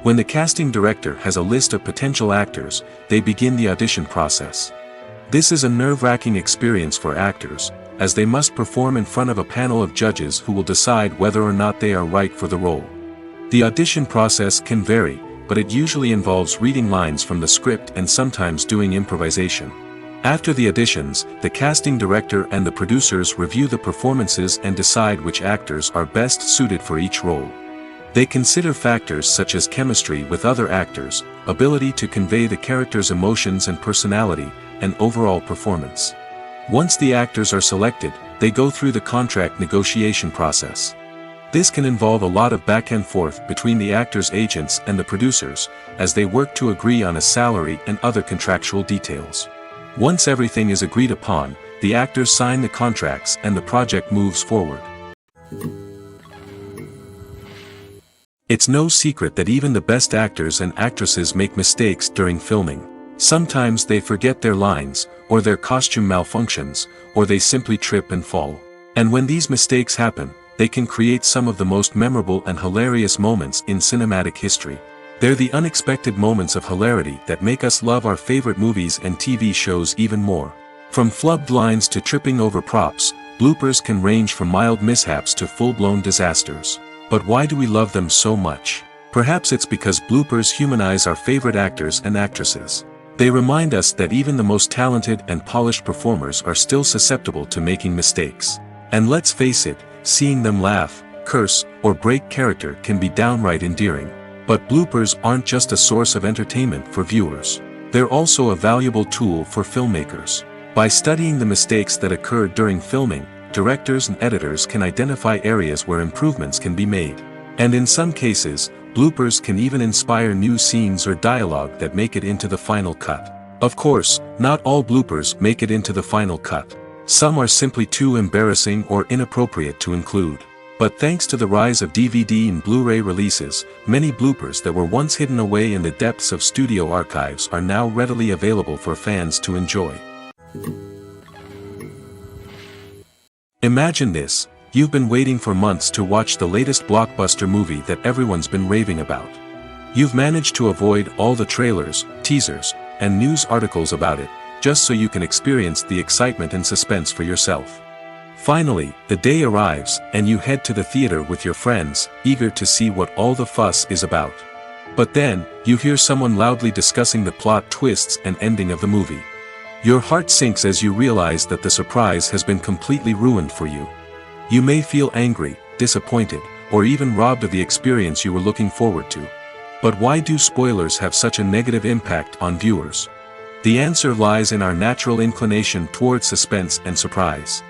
When the casting director has a list of potential actors, they begin the audition process. This is a nerve-wracking experience for actors, as they must perform in front of a panel of judges who will decide whether or not they are right for the role. The audition process can vary, but it usually involves reading lines from the script and sometimes doing improvisation. After the auditions, the casting director and the producers review the performances and decide which actors are best suited for each role. They consider factors such as chemistry with other actors, ability to convey the character's emotions and personality, and overall performance. Once the actors are selected, they go through the contract negotiation process. This can involve a lot of back and forth between the actors' agents and the producers, as they work to agree on a salary and other contractual details. Once everything is agreed upon, the actors sign the contracts and the project moves forward. It's no secret that even the best actors and actresses make mistakes during filming. Sometimes they forget their lines, or their costume malfunctions, or they simply trip and fall. And when these mistakes happen, they can create some of the most memorable and hilarious moments in cinematic history. They're the unexpected moments of hilarity that make us love our favorite movies and TV shows even more. From flubbed lines to tripping over props, bloopers can range from mild mishaps to full-blown disasters. But why do we love them so much? Perhaps it's because bloopers humanize our favorite actors and actresses. They remind us that even the most talented and polished performers are still susceptible to making mistakes. And let's face it, seeing them laugh, curse, or break character can be downright endearing. But bloopers aren't just a source of entertainment for viewers. They're also a valuable tool for filmmakers. By studying the mistakes that occurred during filming, directors and editors can identify areas where improvements can be made. And in some cases, bloopers can even inspire new scenes or dialogue that make it into the final cut. Of course, not all bloopers make it into the final cut. Some are simply too embarrassing or inappropriate to include. But thanks to the rise of DVD and Blu-ray releases, many bloopers that were once hidden away in the depths of studio archives are now readily available for fans to enjoy. Imagine this, you've been waiting for months to watch the latest blockbuster movie that everyone's been raving about. You've managed to avoid all the trailers, teasers, and news articles about it, just so you can experience the excitement and suspense for yourself. Finally, the day arrives, and you head to the theater with your friends, eager to see what all the fuss is about. But then, you hear someone loudly discussing the plot twists and ending of the movie. Your heart sinks as you realize that the surprise has been completely ruined for you. You may feel angry, disappointed, or even robbed of the experience you were looking forward to. But why do spoilers have such a negative impact on viewers? The answer lies in our natural inclination towards suspense and surprise.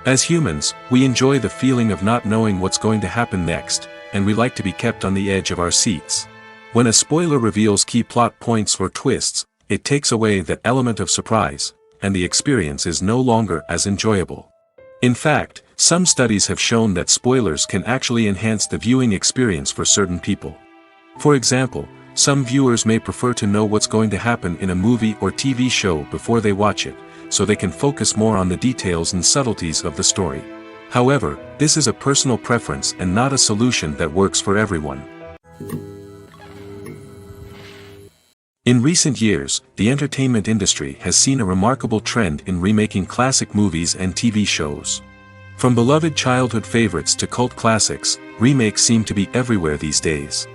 As humans, we enjoy the feeling of not knowing what's going to happen next, and we like to be kept on the edge of our seats. When a spoiler reveals key plot points or twists, it takes away that element of surprise, and the experience is no longer as enjoyable. In fact, some studies have shown that spoilers can actually enhance the viewing experience for certain people. For example, some viewers may prefer to know what's going to happen in a movie or TV show before they watch it, so they can focus more on the details and subtleties of the story. However, this is a personal preference and not a solution that works for everyone. In recent years, the entertainment industry has seen a remarkable trend in remaking classic movies and TV shows. From beloved childhood favorites to cult classics, remakes seem to be everywhere these days.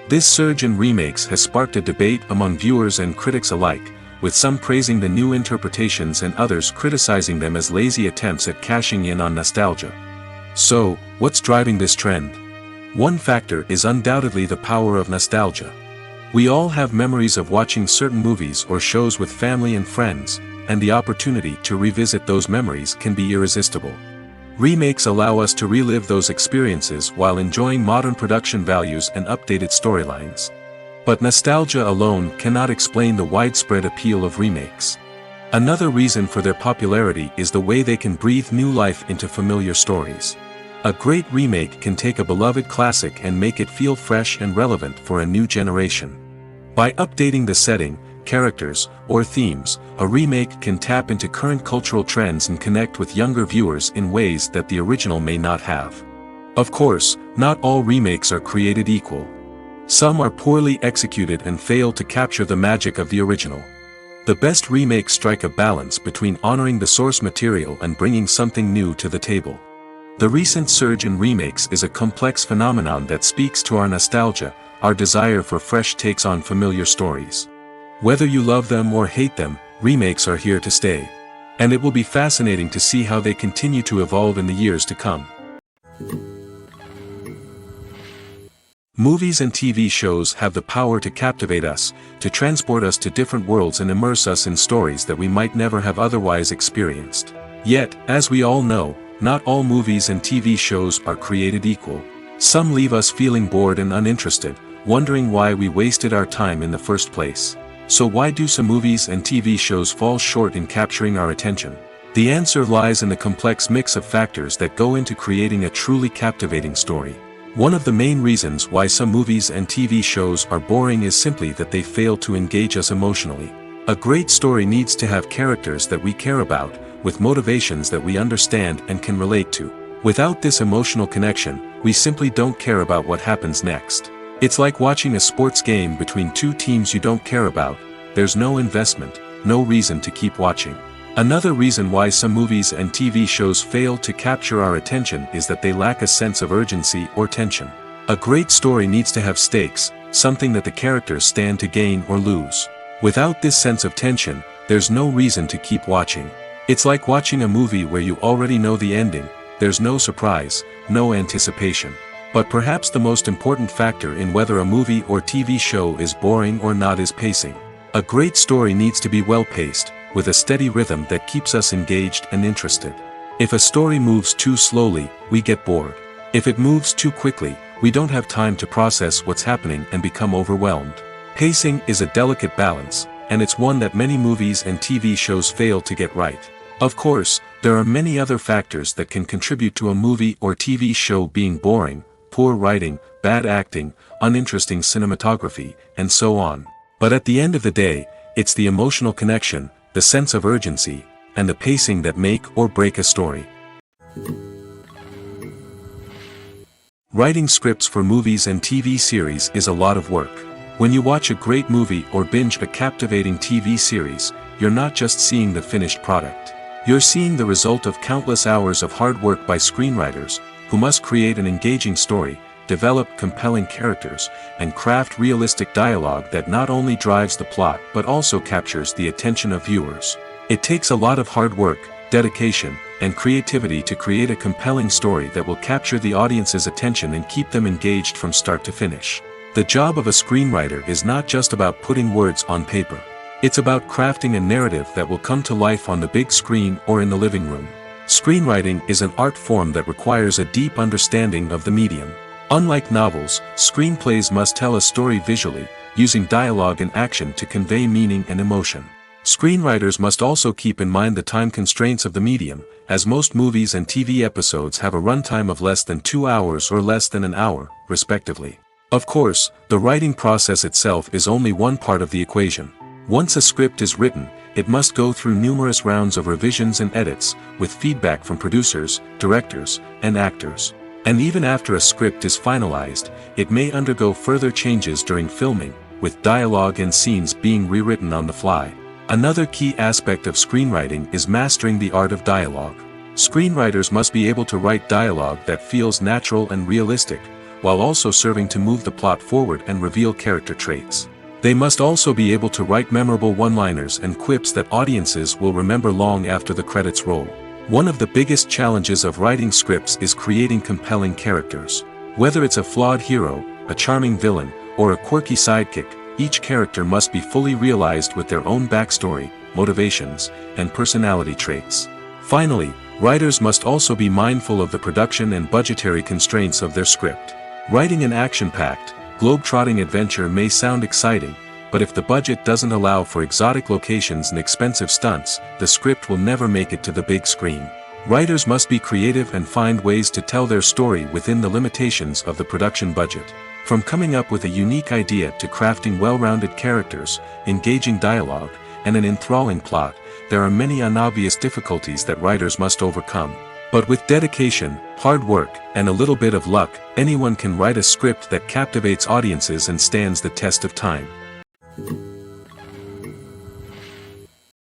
This surge in remakes has sparked a debate among viewers and critics alike, with some praising the new interpretations and others criticizing them as lazy attempts at cashing in on nostalgia. So, what's driving this trend? One factor is undoubtedly the power of nostalgia. We all have memories of watching certain movies or shows with family and friends, and the opportunity to revisit those memories can be irresistible. Remakes allow us to relive those experiences while enjoying modern production values and updated storylines. But nostalgia alone cannot explain the widespread appeal of remakes. Another reason for their popularity is the way they can breathe new life into familiar stories. A great remake can take a beloved classic and make it feel fresh and relevant for a new generation. By updating the setting, characters, or themes, a remake can tap into current cultural trends and connect with younger viewers in ways that the original may not have. Of course, not all remakes are created equal. Some are poorly executed and fail to capture the magic of the original. The best remakes strike a balance between honoring the source material and bringing something new to the table. The recent surge in remakes is a complex phenomenon that speaks to our nostalgia, our desire for fresh takes on familiar stories. Whether you love them or hate them, remakes are here to stay. And it will be fascinating to see how they continue to evolve in the years to come. Movies and TV shows have the power to captivate us, to transport us to different worlds and immerse us in stories that we might never have otherwise experienced. Yet, as we all know, not all movies and TV shows are created equal. Some leave us feeling bored and uninterested, wondering why we wasted our time in the first place. So why do some movies and TV shows fall short in capturing our attention? The answer lies in the complex mix of factors that go into creating a truly captivating story. One of the main reasons why some movies and TV shows are boring is simply that they fail to engage us emotionally. A great story needs to have characters that we care about, with motivations that we understand and can relate to. Without this emotional connection, we simply don't care about what happens next. It's like watching a sports game between two teams you don't care about. There's no investment, no reason to keep watching. Another reason why some movies and TV shows fail to capture our attention is that they lack a sense of urgency or tension. A great story needs to have stakes, something that the characters stand to gain or lose. Without this sense of tension, there's no reason to keep watching. It's like watching a movie where you already know the ending. There's no surprise, no anticipation. But perhaps the most important factor in whether a movie or TV show is boring or not is pacing. A great story needs to be well-paced, with a steady rhythm that keeps us engaged and interested. If a story moves too slowly, we get bored. If it moves too quickly, we don't have time to process what's happening and become overwhelmed. Pacing is a delicate balance, and it's one that many movies and TV shows fail to get right. Of course, there are many other factors that can contribute to a movie or TV show being boring: poor writing, bad acting, uninteresting cinematography, and so on. But at the end of the day, it's the emotional connection, the sense of urgency, and the pacing that make or break a story. Writing scripts for movies and TV series is a lot of work. When you watch a great movie or binge a captivating TV series, you're not just seeing the finished product. You're seeing the result of countless hours of hard work by screenwriters, who must create an engaging story, develop compelling characters, and craft realistic dialogue that not only drives the plot but also captures the attention of viewers. It takes a lot of hard work, dedication, and creativity to create a compelling story that will capture the audience's attention and keep them engaged from start to finish. The job of a screenwriter is not just about putting words on paper. It's about crafting a narrative that will come to life on the big screen or in the living room. Screenwriting is an art form that requires a deep understanding of the medium. Unlike novels, screenplays must tell a story visually, using dialogue and action to convey meaning and emotion. Screenwriters must also keep in mind the time constraints of the medium, as most movies and TV episodes have a runtime of less than 2 hours or less than an hour, respectively. Of course, the writing process itself is only one part of the equation. Once a script is written, it must go through numerous rounds of revisions and edits, with feedback from producers, directors, and actors. And even after a script is finalized, it may undergo further changes during filming, with dialogue and scenes being rewritten on the fly. Another key aspect of screenwriting is mastering the art of dialogue. Screenwriters must be able to write dialogue that feels natural and realistic, while also serving to move the plot forward and reveal character traits. They must also be able to write memorable one-liners and quips that audiences will remember long after the credits roll. One of the biggest challenges of writing scripts is creating compelling characters. Whether it's a flawed hero, a charming villain, or a quirky sidekick, each character must be fully realized with their own backstory, motivations, and personality traits. Finally, writers must also be mindful of the production and budgetary constraints of their script. Writing an action-packed, globe-trotting adventure may sound exciting, but if the budget doesn't allow for exotic locations and expensive stunts, the script will never make it to the big screen. Writers must be creative and find ways to tell their story within the limitations of the production budget. From coming up with a unique idea to crafting well-rounded characters, engaging dialogue, and an enthralling plot, there are many unobvious difficulties that writers must overcome. But with dedication, hard work, and a little bit of luck, anyone can write a script that captivates audiences and stands the test of time.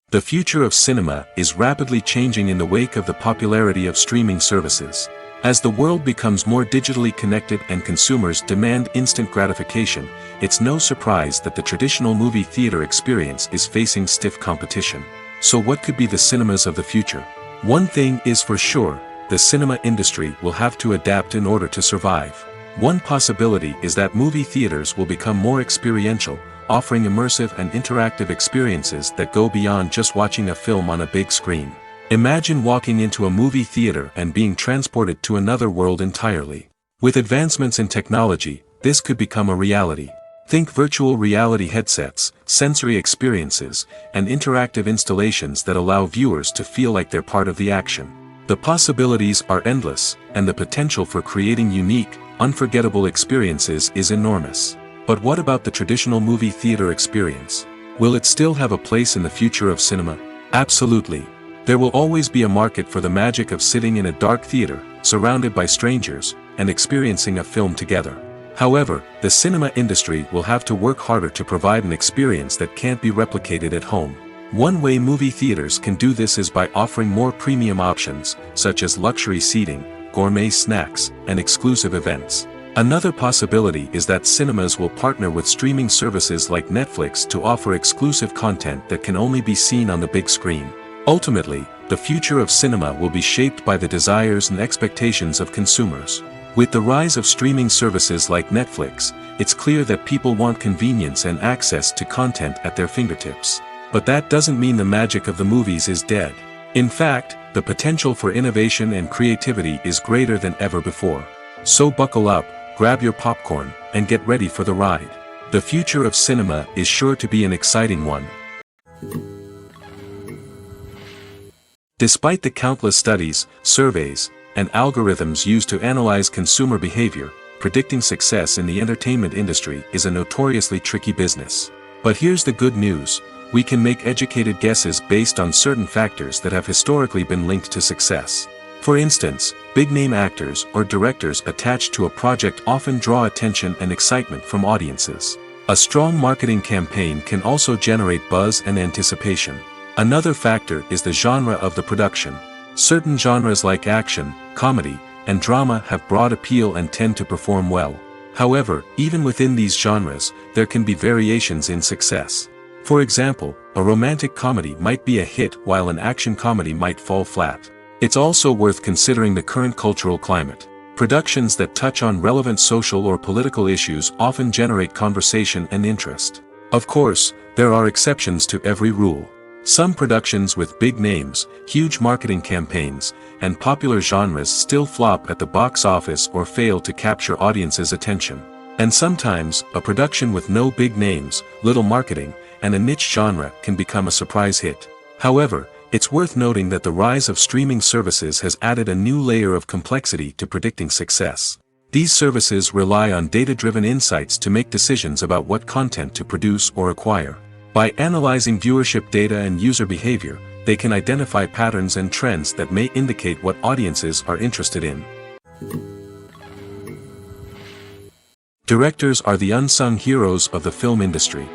The future of cinema is rapidly changing in the wake of the popularity of streaming services. As the world becomes more digitally connected and consumers demand instant gratification, it's no surprise that the traditional movie theater experience is facing stiff competition. So what could be the cinemas of the future? One thing is for sure, the cinema industry will have to adapt in order to survive. One possibility is that movie theaters will become more experiential, offering immersive and interactive experiences that go beyond just watching a film on a big screen. Imagine walking into a movie theater and being transported to another world entirely. With advancements in technology, this could become a reality. Think virtual reality headsets, sensory experiences, and interactive installations that allow viewers to feel like they're part of the action. The possibilities are endless, and the potential for creating unique, unforgettable experiences is enormous. But what about the traditional movie theater experience? Will it still have a place in the future of cinema? Absolutely. There will always be a market for the magic of sitting in a dark theater, surrounded by strangers, and experiencing a film together. However, the cinema industry will have to work harder to provide an experience that can't be replicated at home. One way movie theaters can do this is by offering more premium options, such as luxury seating, gourmet snacks, and exclusive events. Another possibility is that cinemas will partner with streaming services like Netflix to offer exclusive content that can only be seen on the big screen. Ultimately, the future of cinema will be shaped by the desires and expectations of consumers. With the rise of streaming services like Netflix, it's clear that people want convenience and access to content at their fingertips. But that doesn't mean the magic of the movies is dead. In fact, the potential for innovation and creativity is greater than ever before. So buckle up, grab your popcorn, and get ready for the ride. The future of cinema is sure to be an exciting one. Despite the countless studies, surveys, and algorithms used to analyze consumer behavior, predicting success in the entertainment industry is a notoriously tricky business. But here's the good news: we can make educated guesses based on certain factors that have historically been linked to success. For instance, big-name actors or directors attached to a project often draw attention and excitement from audiences. A strong marketing campaign can also generate buzz and anticipation. Another factor is the genre of the production. Certain genres like action, comedy, and drama have broad appeal and tend to perform well. However, even within these genres, there can be variations in success. For example, a romantic comedy might be a hit while an action comedy might fall flat. It's also worth considering the current cultural climate. Productions that touch on relevant social or political issues often generate conversation and interest. Of course, there are exceptions to every rule. Some productions with big names, huge marketing campaigns, and popular genres still flop at the box office or fail to capture audiences' attention. And sometimes, a production with no big names, little marketing, and a niche genre can become a surprise hit. However, it's worth noting that the rise of streaming services has added a new layer of complexity to predicting success. These services rely on data-driven insights to make decisions about what content to produce or acquire. By analyzing viewership data and user behavior, they can identify patterns and trends that may indicate what audiences are interested in. Directors are the unsung heroes of the film industry.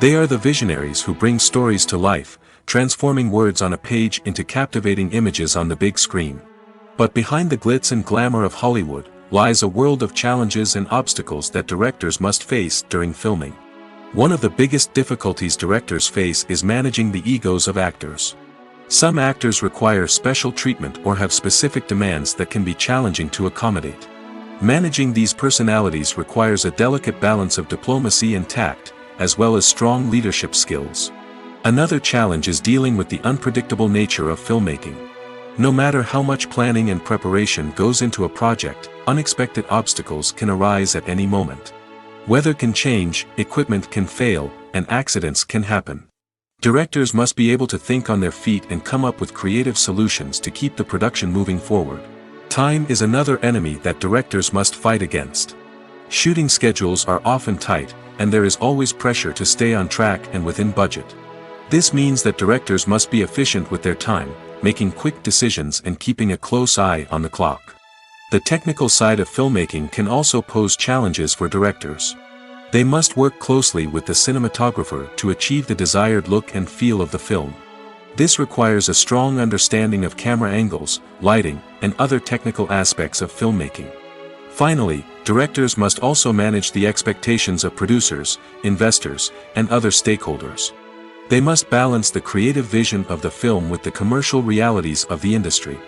They are the visionaries who bring stories to life, transforming words on a page into captivating images on the big screen. But behind the glitz and glamour of Hollywood lies a world of challenges and obstacles that directors must face during filming. One of the biggest difficulties directors face is managing the egos of actors. Some actors require special treatment or have specific demands that can be challenging to accommodate. Managing these personalities requires a delicate balance of diplomacy and tact, as well as strong leadership skills. Another challenge is dealing with the unpredictable nature of filmmaking. No matter how much planning and preparation goes into a project, unexpected obstacles can arise at any moment. Weather can change, equipment can fail, and accidents can happen. Directors must be able to think on their feet and come up with creative solutions to keep the production moving forward. Time is another enemy that directors must fight against. Shooting schedules are often tight, and there is always pressure to stay on track and within budget. This means that directors must be efficient with their time, making quick decisions and keeping a close eye on the clock. The technical side of filmmaking can also pose challenges for directors. They must work closely with the cinematographer to achieve the desired look and feel of the film. This requires a strong understanding of camera angles, lighting, and other technical aspects of filmmaking. Finally, directors must also manage the expectations of producers, investors, and other stakeholders. They must balance the creative vision of the film with the commercial realities of the industry.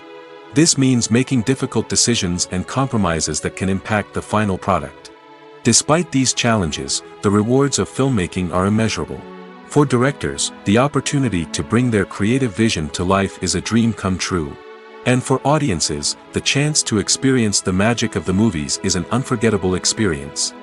This means making difficult decisions and compromises that can impact the final product. Despite these challenges, the rewards of filmmaking are immeasurable. For directors, the opportunity to bring their creative vision to life is a dream come true. And for audiences, the chance to experience the magic of the movies is an unforgettable experience.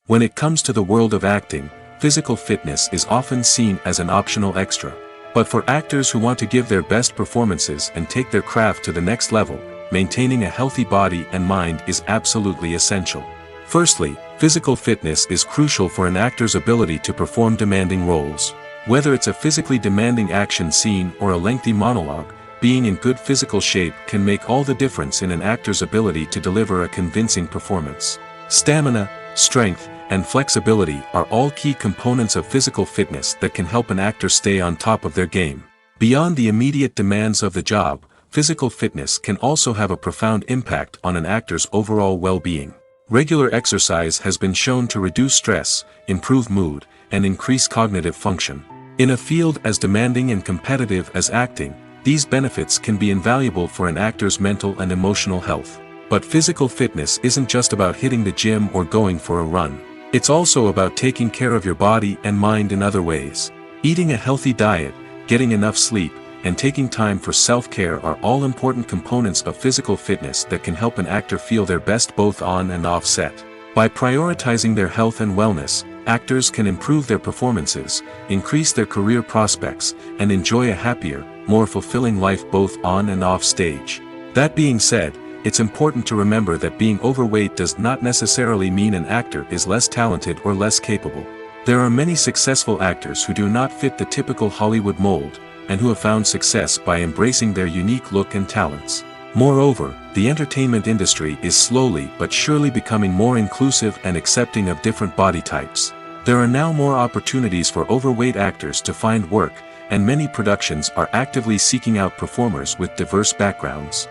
When it comes to the world of acting, physical fitness is often seen as an optional extra. But for actors who want to give their best performances and take their craft to the next level, maintaining a healthy body and mind is absolutely essential. Firstly, physical fitness is crucial for an actor's ability to perform demanding roles. Whether it's a physically demanding action scene or a lengthy monologue, being in good physical shape can make all the difference in an actor's ability to deliver a convincing performance. Stamina, strength, and flexibility are all key components of physical fitness that can help an actor stay on top of their game. Beyond the immediate demands of the job, physical fitness can also have a profound impact on an actor's overall well-being. Regular exercise has been shown to reduce stress, improve mood, and increase cognitive function. In a field as demanding and competitive as acting, these benefits can be invaluable for an actor's mental and emotional health. But physical fitness isn't just about hitting the gym or going for a run. It's also about taking care of your body and mind in other ways. Eating a healthy diet, getting enough sleep, and taking time for self-care are all important components of physical fitness that can help an actor feel their best both on and off set. By prioritizing their health and wellness, actors can improve their performances, increase their career prospects, and enjoy a happier, more fulfilling life both on and off stage. That being said, it's important to remember that being overweight does not necessarily mean an actor is less talented or less capable. There are many successful actors who do not fit the typical Hollywood mold, and who have found success by embracing their unique look and talents. Moreover, the entertainment industry is slowly but surely becoming more inclusive and accepting of different body types. There are now more opportunities for overweight actors to find work, and many productions are actively seeking out performers with diverse backgrounds.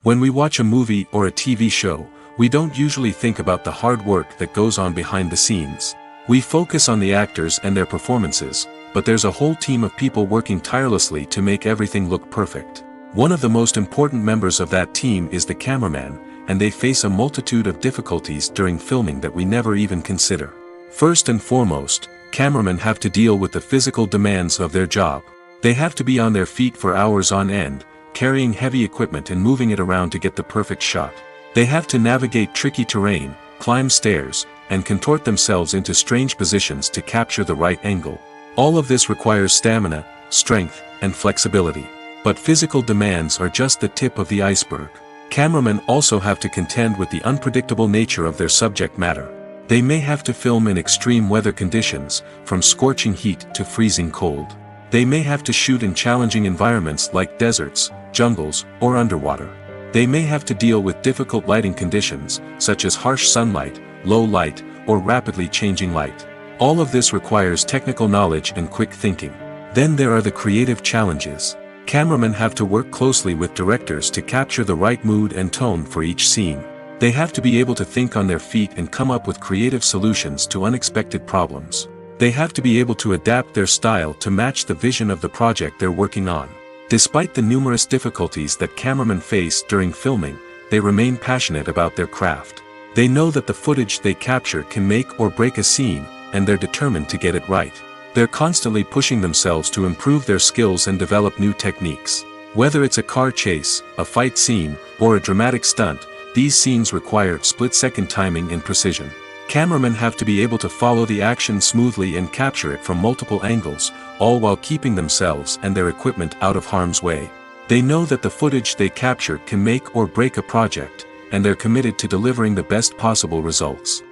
When we watch a movie or a TV show, we don't usually think about the hard work that goes on behind the scenes. We focus on the actors and their performances, but there's a whole team of people working tirelessly to make everything look perfect. One of the most important members of that team is the cameraman, and they face a multitude of difficulties during filming that we never even consider. First and foremost, cameramen have to deal with the physical demands of their job. They have to be on their feet for hours on end, carrying heavy equipment and moving it around to get the perfect shot. They have to navigate tricky terrain, climb stairs, and contort themselves into strange positions to capture the right angle. All of this requires stamina, strength, and flexibility. But physical demands are just the tip of the iceberg. Cameramen also have to contend with the unpredictable nature of their subject matter. They may have to film in extreme weather conditions, from scorching heat to freezing cold. They may have to shoot in challenging environments like deserts, jungles, or underwater. They may have to deal with difficult lighting conditions, such as harsh sunlight, low light, or rapidly changing light. All of this requires technical knowledge and quick thinking. Then there are the creative challenges. Cameramen have to work closely with directors to capture the right mood and tone for each scene. They have to be able to think on their feet and come up with creative solutions to unexpected problems. They have to be able to adapt their style to match the vision of the project they're working on. Despite the numerous difficulties that cameramen face during filming, they remain passionate about their craft. They know that the footage they capture can make or break a scene, and they're determined to get it right. They're constantly pushing themselves to improve their skills and develop new techniques. Whether it's a car chase, a fight scene, or a dramatic stunt, these scenes require split-second timing and precision. Cameramen have to be able to follow the action smoothly and capture it from multiple angles, all while keeping themselves and their equipment out of harm's way. They know that the footage they capture can make or break a project, and they're committed to delivering the best possible results.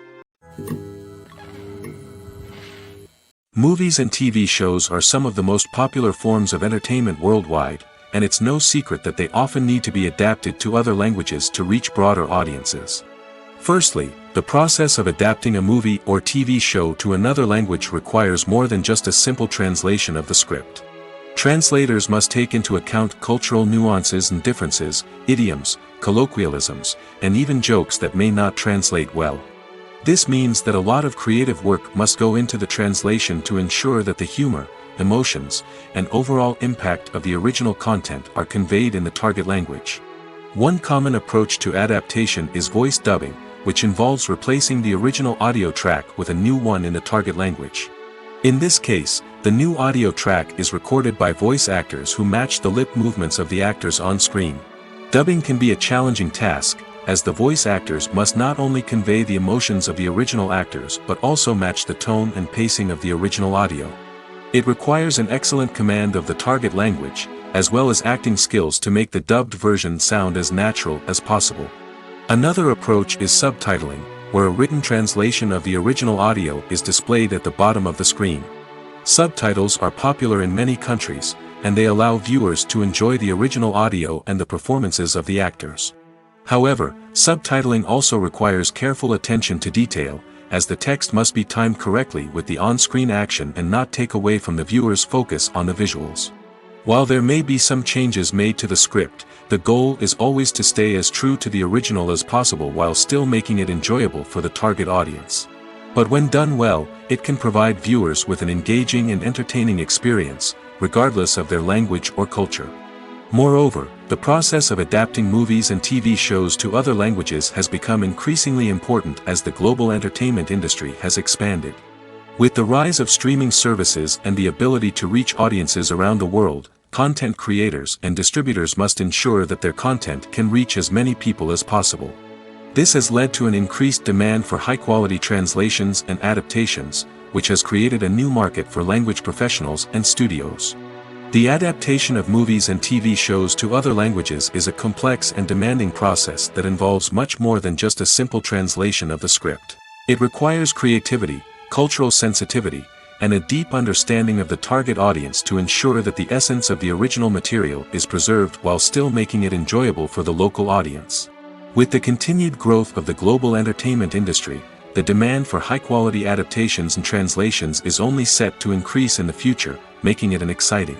Movies and TV shows are some of the most popular forms of entertainment worldwide, and it's no secret that they often need to be adapted to other languages to reach broader audiences. Firstly, the process of adapting a movie or TV show to another language requires more than just a simple translation of the script. Translators must take into account cultural nuances and differences, idioms, colloquialisms, and even jokes that may not translate well. This means that a lot of creative work must go into the translation to ensure that the humor, emotions, and overall impact of the original content are conveyed in the target language. One common approach to adaptation is voice dubbing, which involves replacing the original audio track with a new one in the target language. In this case, the new audio track is recorded by voice actors who match the lip movements of the actors on screen. Dubbing can be a challenging task, as the voice actors must not only convey the emotions of the original actors but also match the tone and pacing of the original audio. It requires an excellent command of the target language, as well as acting skills to make the dubbed version sound as natural as possible. Another approach is subtitling, where a written translation of the original audio is displayed at the bottom of the screen. Subtitles are popular in many countries, and they allow viewers to enjoy the original audio and the performances of the actors. However, subtitling also requires careful attention to detail, as the text must be timed correctly with the on-screen action and not take away from the viewer's focus on the visuals. While there may be some changes made to the script, the goal is always to stay as true to the original as possible while still making it enjoyable for the target audience. But when done well, it can provide viewers with an engaging and entertaining experience, regardless of their language or culture. Moreover, the process of adapting movies and TV shows to other languages has become increasingly important as the global entertainment industry has expanded. With the rise of streaming services and the ability to reach audiences around the world, content creators and distributors must ensure that their content can reach as many people as possible. This has led to an increased demand for high-quality translations and adaptations, which has created a new market for language professionals and studios. The adaptation of movies and TV shows to other languages is a complex and demanding process that involves much more than just a simple translation of the script. It requires creativity, cultural sensitivity, and a deep understanding of the target audience to ensure that the essence of the original material is preserved while still making it enjoyable for the local audience. With the continued growth of the global entertainment industry, the demand for high-quality adaptations and translations is only set to increase in the future, making it an exciting.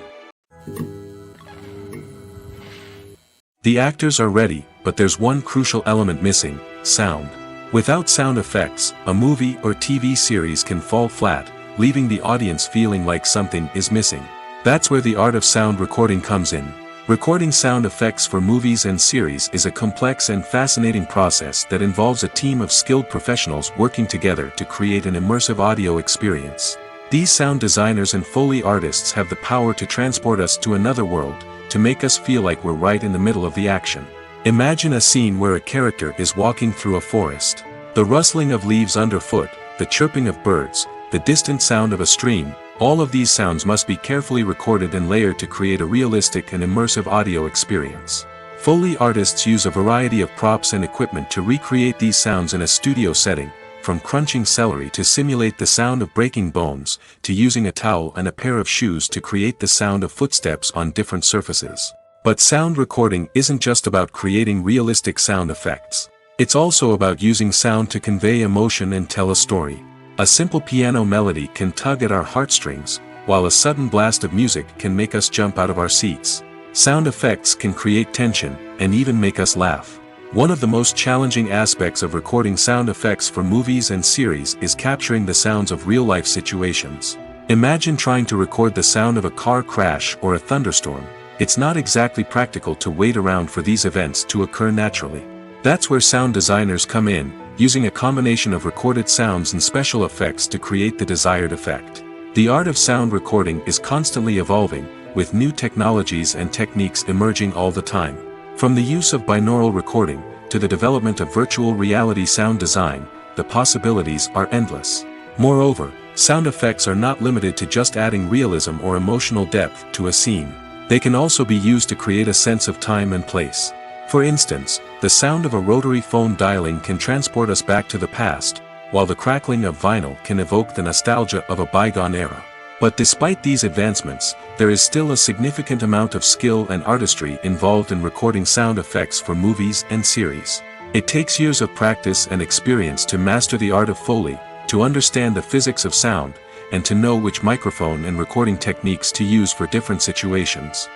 The actors are ready, but there's one crucial element missing: sound. Without sound effects, a movie or TV series can fall flat, leaving the audience feeling like something is missing. That's where the art of sound recording comes in. Recording sound effects for movies and series is a complex and fascinating process that involves a team of skilled professionals working together to create an immersive audio experience. These sound designers and Foley artists have the power to transport us to another world, to make us feel like we're right in the middle of the action. Imagine a scene where a character is walking through a forest. The rustling of leaves underfoot, the chirping of birds, the distant sound of a stream, all of these sounds must be carefully recorded and layered to create a realistic and immersive audio experience. Foley artists use a variety of props and equipment to recreate these sounds in a studio setting, from crunching celery to simulate the sound of breaking bones, to using a towel and a pair of shoes to create the sound of footsteps on different surfaces. But sound recording isn't just about creating realistic sound effects. It's also about using sound to convey emotion and tell a story. A simple piano melody can tug at our heartstrings, while a sudden blast of music can make us jump out of our seats. Sound effects can create tension, and even make us laugh. One of the most challenging aspects of recording sound effects for movies and series is capturing the sounds of real-life situations. Imagine trying to record the sound of a car crash or a thunderstorm. it's not exactly practical to wait around for these events to occur naturally. That's where sound designers come in, using a combination of recorded sounds and special effects to create the desired effect. The art of sound recording is constantly evolving, with new technologies and techniques emerging all the time. From the use of binaural recording, to the development of virtual reality sound design, the possibilities are endless. Moreover, sound effects are not limited to just adding realism or emotional depth to a scene. They can also be used to create a sense of time and place. For instance, the sound of a rotary phone dialing can transport us back to the past, while the crackling of vinyl can evoke the nostalgia of a bygone era. But despite these advancements, there is still a significant amount of skill and artistry involved in recording sound effects for movies and series. It takes years of practice and experience to master the art of Foley, to understand the physics of sound, and to know which microphone and recording techniques to use for different situations.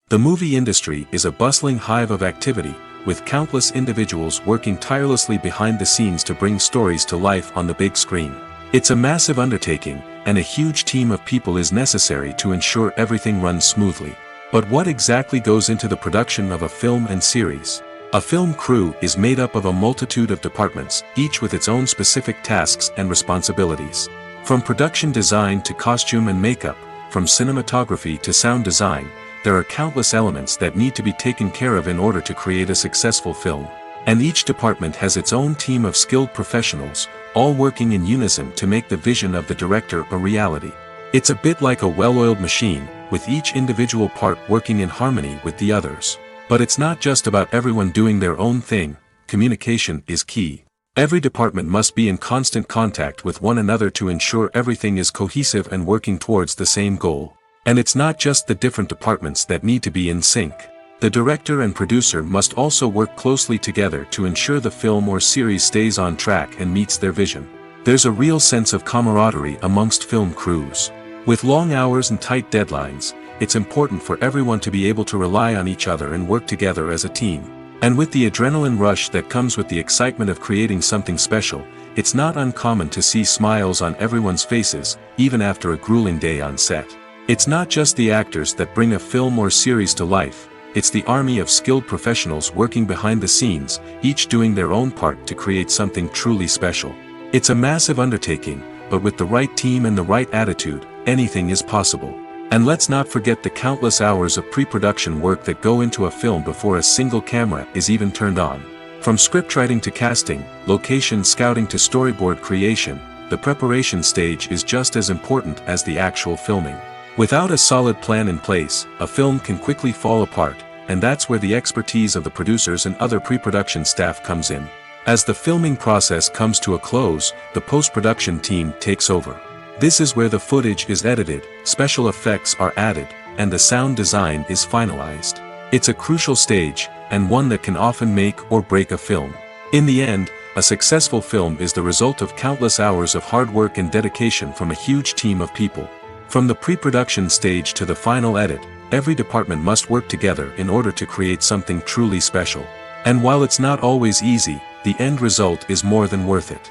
The movie industry is a bustling hive of activity, with countless individuals working tirelessly behind the scenes to bring stories to life on the big screen. It's a massive undertaking, and a huge team of people is necessary to ensure everything runs smoothly. But what exactly goes into the production of a film and series? A film crew is made up of a multitude of departments, each with its own specific tasks and responsibilities. From production design to costume and makeup, from cinematography to sound design, there are countless elements that need to be taken care of in order to create a successful film. And each department has its own team of skilled professionals, all working in unison to make the vision of the director a reality. It's a bit like a well-oiled machine, with each individual part working in harmony with the others. But it's not just about everyone doing their own thing. Communication is key. Every department must be in constant contact with one another to ensure everything is cohesive and working towards the same goal. And it's not just the different departments that need to be in sync. The director and producer must also work closely together to ensure the film or series stays on track and meets their vision. There's a real sense of camaraderie amongst film crews. With long hours and tight deadlines, it's important for everyone to be able to rely on each other and work together as a team. And with the adrenaline rush that comes with the excitement of creating something special, it's not uncommon to see smiles on everyone's faces, even after a grueling day on set. It's not just the actors that bring a film or series to life, it's the army of skilled professionals working behind the scenes, each doing their own part to create something truly special. It's a massive undertaking, but with the right team and the right attitude, anything is possible. And let's not forget the countless hours of pre-production work that go into a film before a single camera is even turned on. From scriptwriting to casting, location scouting to storyboard creation, the preparation stage is just as important as the actual filming. Without a solid plan in place, a film can quickly fall apart, and that's where the expertise of the producers and other pre-production staff comes in. As the filming process comes to a close, the post-production team takes over. This is where the footage is edited, special effects are added, and the sound design is finalized. It's a crucial stage, and one that can often make or break a film. In the end, a successful film is the result of countless hours of hard work and dedication from a huge team of people. From the pre-production stage to the final edit, every department must work together in order to create something truly special. And while it's not always easy, the end result is more than worth it.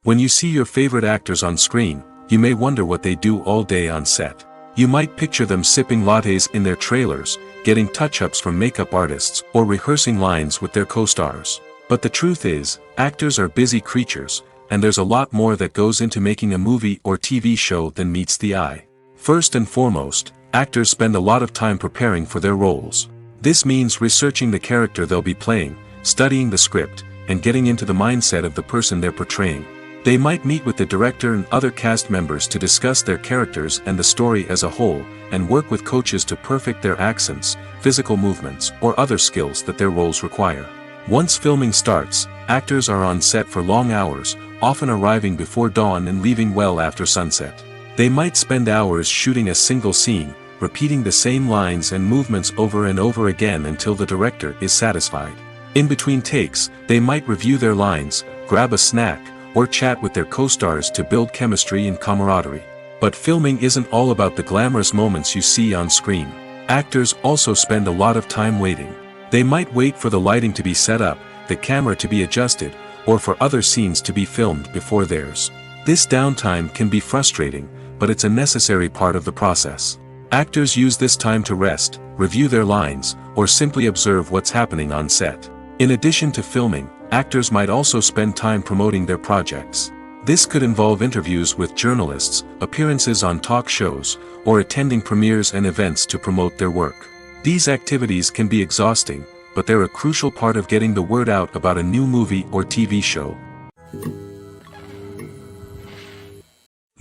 When you see your favorite actors on screen, you may wonder what they do all day on set. You might picture them sipping lattes in their trailers, getting touch-ups from makeup artists, or rehearsing lines with their co-stars. But the truth is, actors are busy creatures, and there's a lot more that goes into making a movie or TV show than meets the eye. First and foremost, actors spend a lot of time preparing for their roles. This means researching the character they'll be playing, studying the script, and getting into the mindset of the person they're portraying. They might meet with the director and other cast members to discuss their characters and the story as a whole, and work with coaches to perfect their accents, physical movements, or other skills that their roles require. Once filming starts, actors are on set for long hours, often arriving before dawn and leaving well after sunset. They might spend hours shooting a single scene, repeating the same lines and movements over and over again until the director is satisfied. In between takes, they might review their lines, grab a snack, or chat with their co-stars to build chemistry and camaraderie. But filming isn't all about the glamorous moments you see on screen. Actors also spend a lot of time waiting. They might wait for the lighting to be set up, the camera to be adjusted, or for other scenes to be filmed before theirs. This downtime can be frustrating, but it's a necessary part of the process. Actors use this time to rest, review their lines, or simply observe what's happening on set. In addition to filming, actors might also spend time promoting their projects. This could involve interviews with journalists, appearances on talk shows, or attending premieres and events to promote their work. These activities can be exhausting, but they're a crucial part of getting the word out about a new movie or TV show.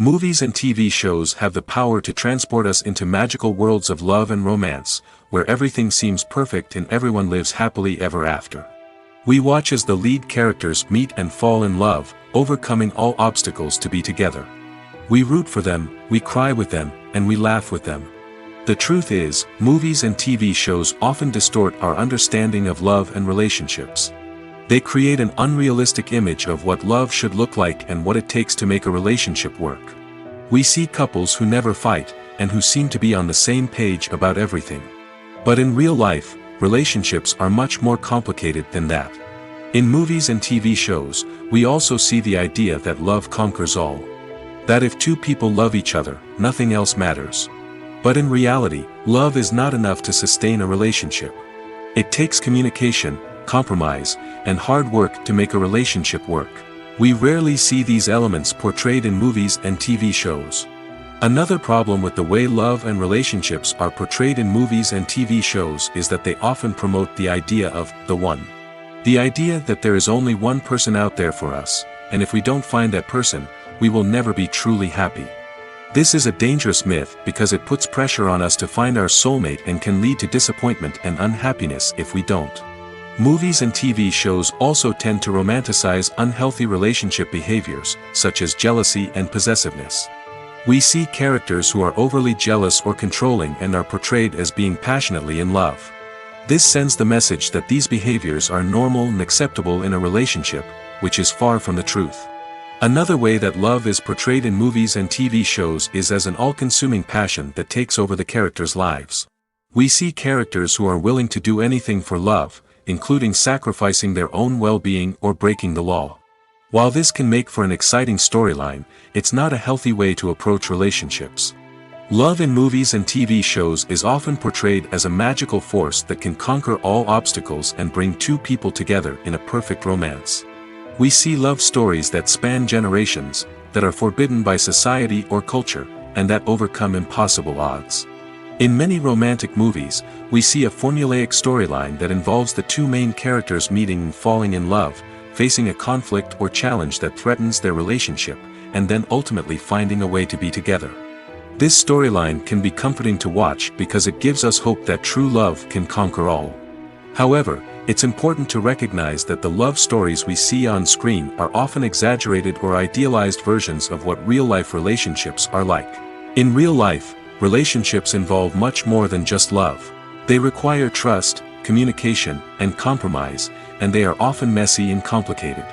Movies and TV shows have the power to transport us into magical worlds of love and romance, where everything seems perfect and everyone lives happily ever after. We watch as the lead characters meet and fall in love, overcoming all obstacles to be together. We root for them, we cry with them, and we laugh with them. The truth is, movies and TV shows often distort our understanding of love and relationships. They create an unrealistic image of what love should look like and what it takes to make a relationship work. We see couples who never fight, and who seem to be on the same page about everything. But in real life, relationships are much more complicated than that. In movies and TV shows, we also see the idea that love conquers all. That if two people love each other, nothing else matters. But in reality, love is not enough to sustain a relationship. It takes communication, compromise, and hard work to make a relationship work. We rarely see these elements portrayed in movies and TV shows. Another problem with the way love and relationships are portrayed in movies and TV shows is that they often promote the idea of the one. The idea that there is only one person out there for us, and if we don't find that person, we will never be truly happy. This is a dangerous myth because it puts pressure on us to find our soulmate and can lead to disappointment and unhappiness if we don't. Movies and TV shows also tend to romanticize unhealthy relationship behaviors, such as jealousy and possessiveness. We see characters who are overly jealous or controlling and are portrayed as being passionately in love. This sends the message that these behaviors are normal and acceptable in a relationship, which is far from the truth. Another way that love is portrayed in movies and TV shows is as an all-consuming passion that takes over the characters' lives. We see characters who are willing to do anything for love, including sacrificing their own well-being or breaking the law. While this can make for an exciting storyline, it's not a healthy way to approach relationships. Love in movies and TV shows is often portrayed as a magical force that can conquer all obstacles and bring two people together in a perfect romance. We see love stories that span generations, that are forbidden by society or culture, and that overcome impossible odds. In many romantic movies, we see a formulaic storyline that involves the two main characters meeting and falling in love, facing a conflict or challenge that threatens their relationship, and then ultimately finding a way to be together. This storyline can be comforting to watch because it gives us hope that true love can conquer all. However, it's important to recognize that the love stories we see on screen are often exaggerated or idealized versions of what real-life relationships are like. In real life, relationships involve much more than just love. They require trust, communication, and compromise, and they are often messy and complicated.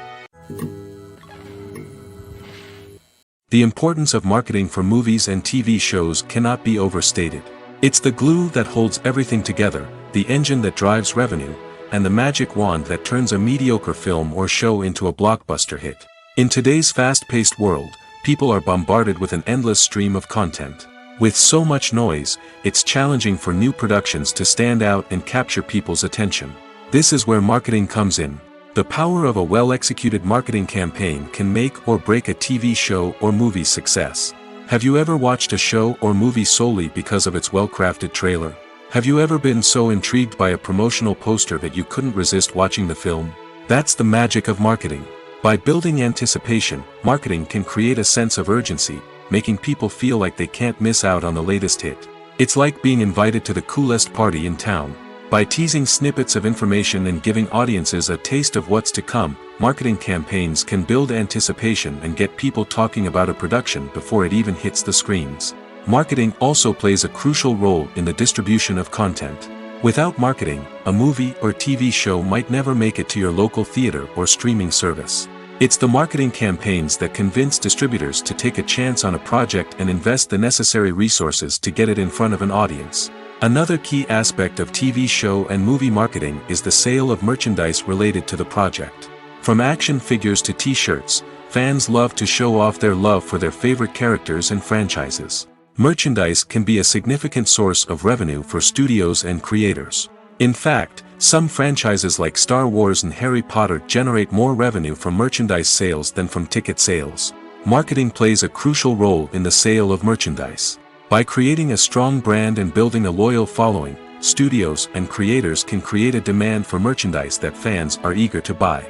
The importance of marketing for movies and TV shows cannot be overstated. It's the glue that holds everything together, the engine that drives revenue, and the magic wand that turns a mediocre film or show into a blockbuster hit. In today's fast-paced world, people are bombarded with an endless stream of content. With so much noise, it's challenging for new productions to stand out and capture people's attention. This is where marketing comes in. The power of a well-executed marketing campaign can make or break a TV show or movie's success. Have you ever watched a show or movie solely because of its well-crafted trailer? Have you ever been so intrigued by a promotional poster that you couldn't resist watching the film? That's the magic of marketing. By building anticipation, marketing can create a sense of urgency, making people feel like they can't miss out on the latest hit. It's like being invited to the coolest party in town. By teasing snippets of information and giving audiences a taste of what's to come, marketing campaigns can build anticipation and get people talking about a production before it even hits the screens. Marketing also plays a crucial role in the distribution of content. Without marketing, a movie or TV show might never make it to your local theater or streaming service. It's the marketing campaigns that convince distributors to take a chance on a project and invest the necessary resources to get it in front of an audience. Another key aspect of TV show and movie marketing is the sale of merchandise related to the project. From action figures to t-shirts, fans love to show off their love for their favorite characters and franchises. Merchandise can be a significant source of revenue for studios and creators. In fact, some franchises like Star Wars and Harry Potter generate more revenue from merchandise sales than from ticket sales. Marketing plays a crucial role in the sale of merchandise. By creating a strong brand and building a loyal following, studios and creators can create a demand for merchandise that fans are eager to buy.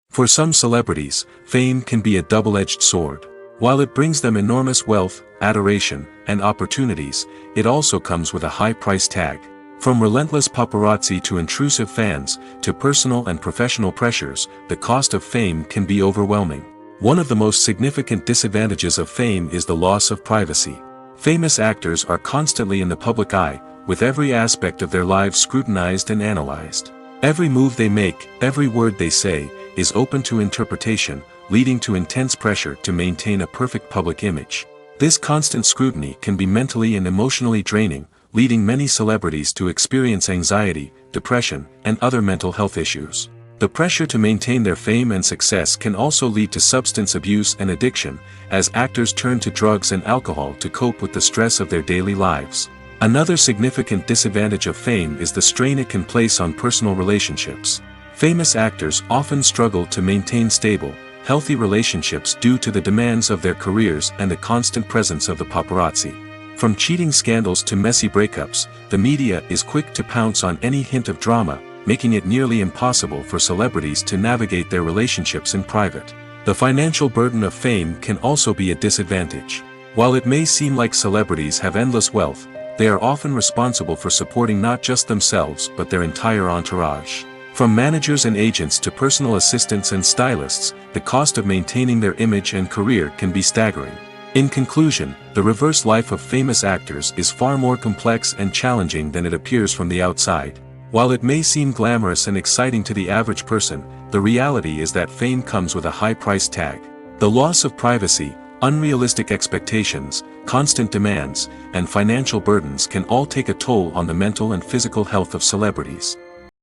For some celebrities, fame can be a double-edged sword. While it brings them enormous wealth, adoration, and opportunities, it also comes with a high price tag. From relentless paparazzi to intrusive fans, to personal and professional pressures, the cost of fame can be overwhelming. One of the most significant disadvantages of fame is the loss of privacy. Famous actors are constantly in the public eye, with every aspect of their lives scrutinized and analyzed. Every move they make, every word they say, is open to interpretation, leading to intense pressure to maintain a perfect public image. This constant scrutiny can be mentally and emotionally draining, leading many celebrities to experience anxiety, depression, and other mental health issues. The pressure to maintain their fame and success can also lead to substance abuse and addiction, as actors turn to drugs and alcohol to cope with the stress of their daily lives. Another significant disadvantage of fame is the strain it can place on personal relationships. Famous actors often struggle to maintain stable, healthy relationships due to the demands of their careers and the constant presence of the paparazzi. From cheating scandals to messy breakups, the media is quick to pounce on any hint of drama, making it nearly impossible for celebrities to navigate their relationships in private. The financial burden of fame can also be a disadvantage. While it may seem like celebrities have endless wealth, they are often responsible for supporting not just themselves but their entire entourage. From managers and agents to personal assistants and stylists, the cost of maintaining their image and career can be staggering. In conclusion, the reverse life of famous actors is far more complex and challenging than it appears from the outside. While it may seem glamorous and exciting to the average person, the reality is that fame comes with a high price tag. The loss of privacy, unrealistic expectations, constant demands, and financial burdens can all take a toll on the mental and physical health of celebrities.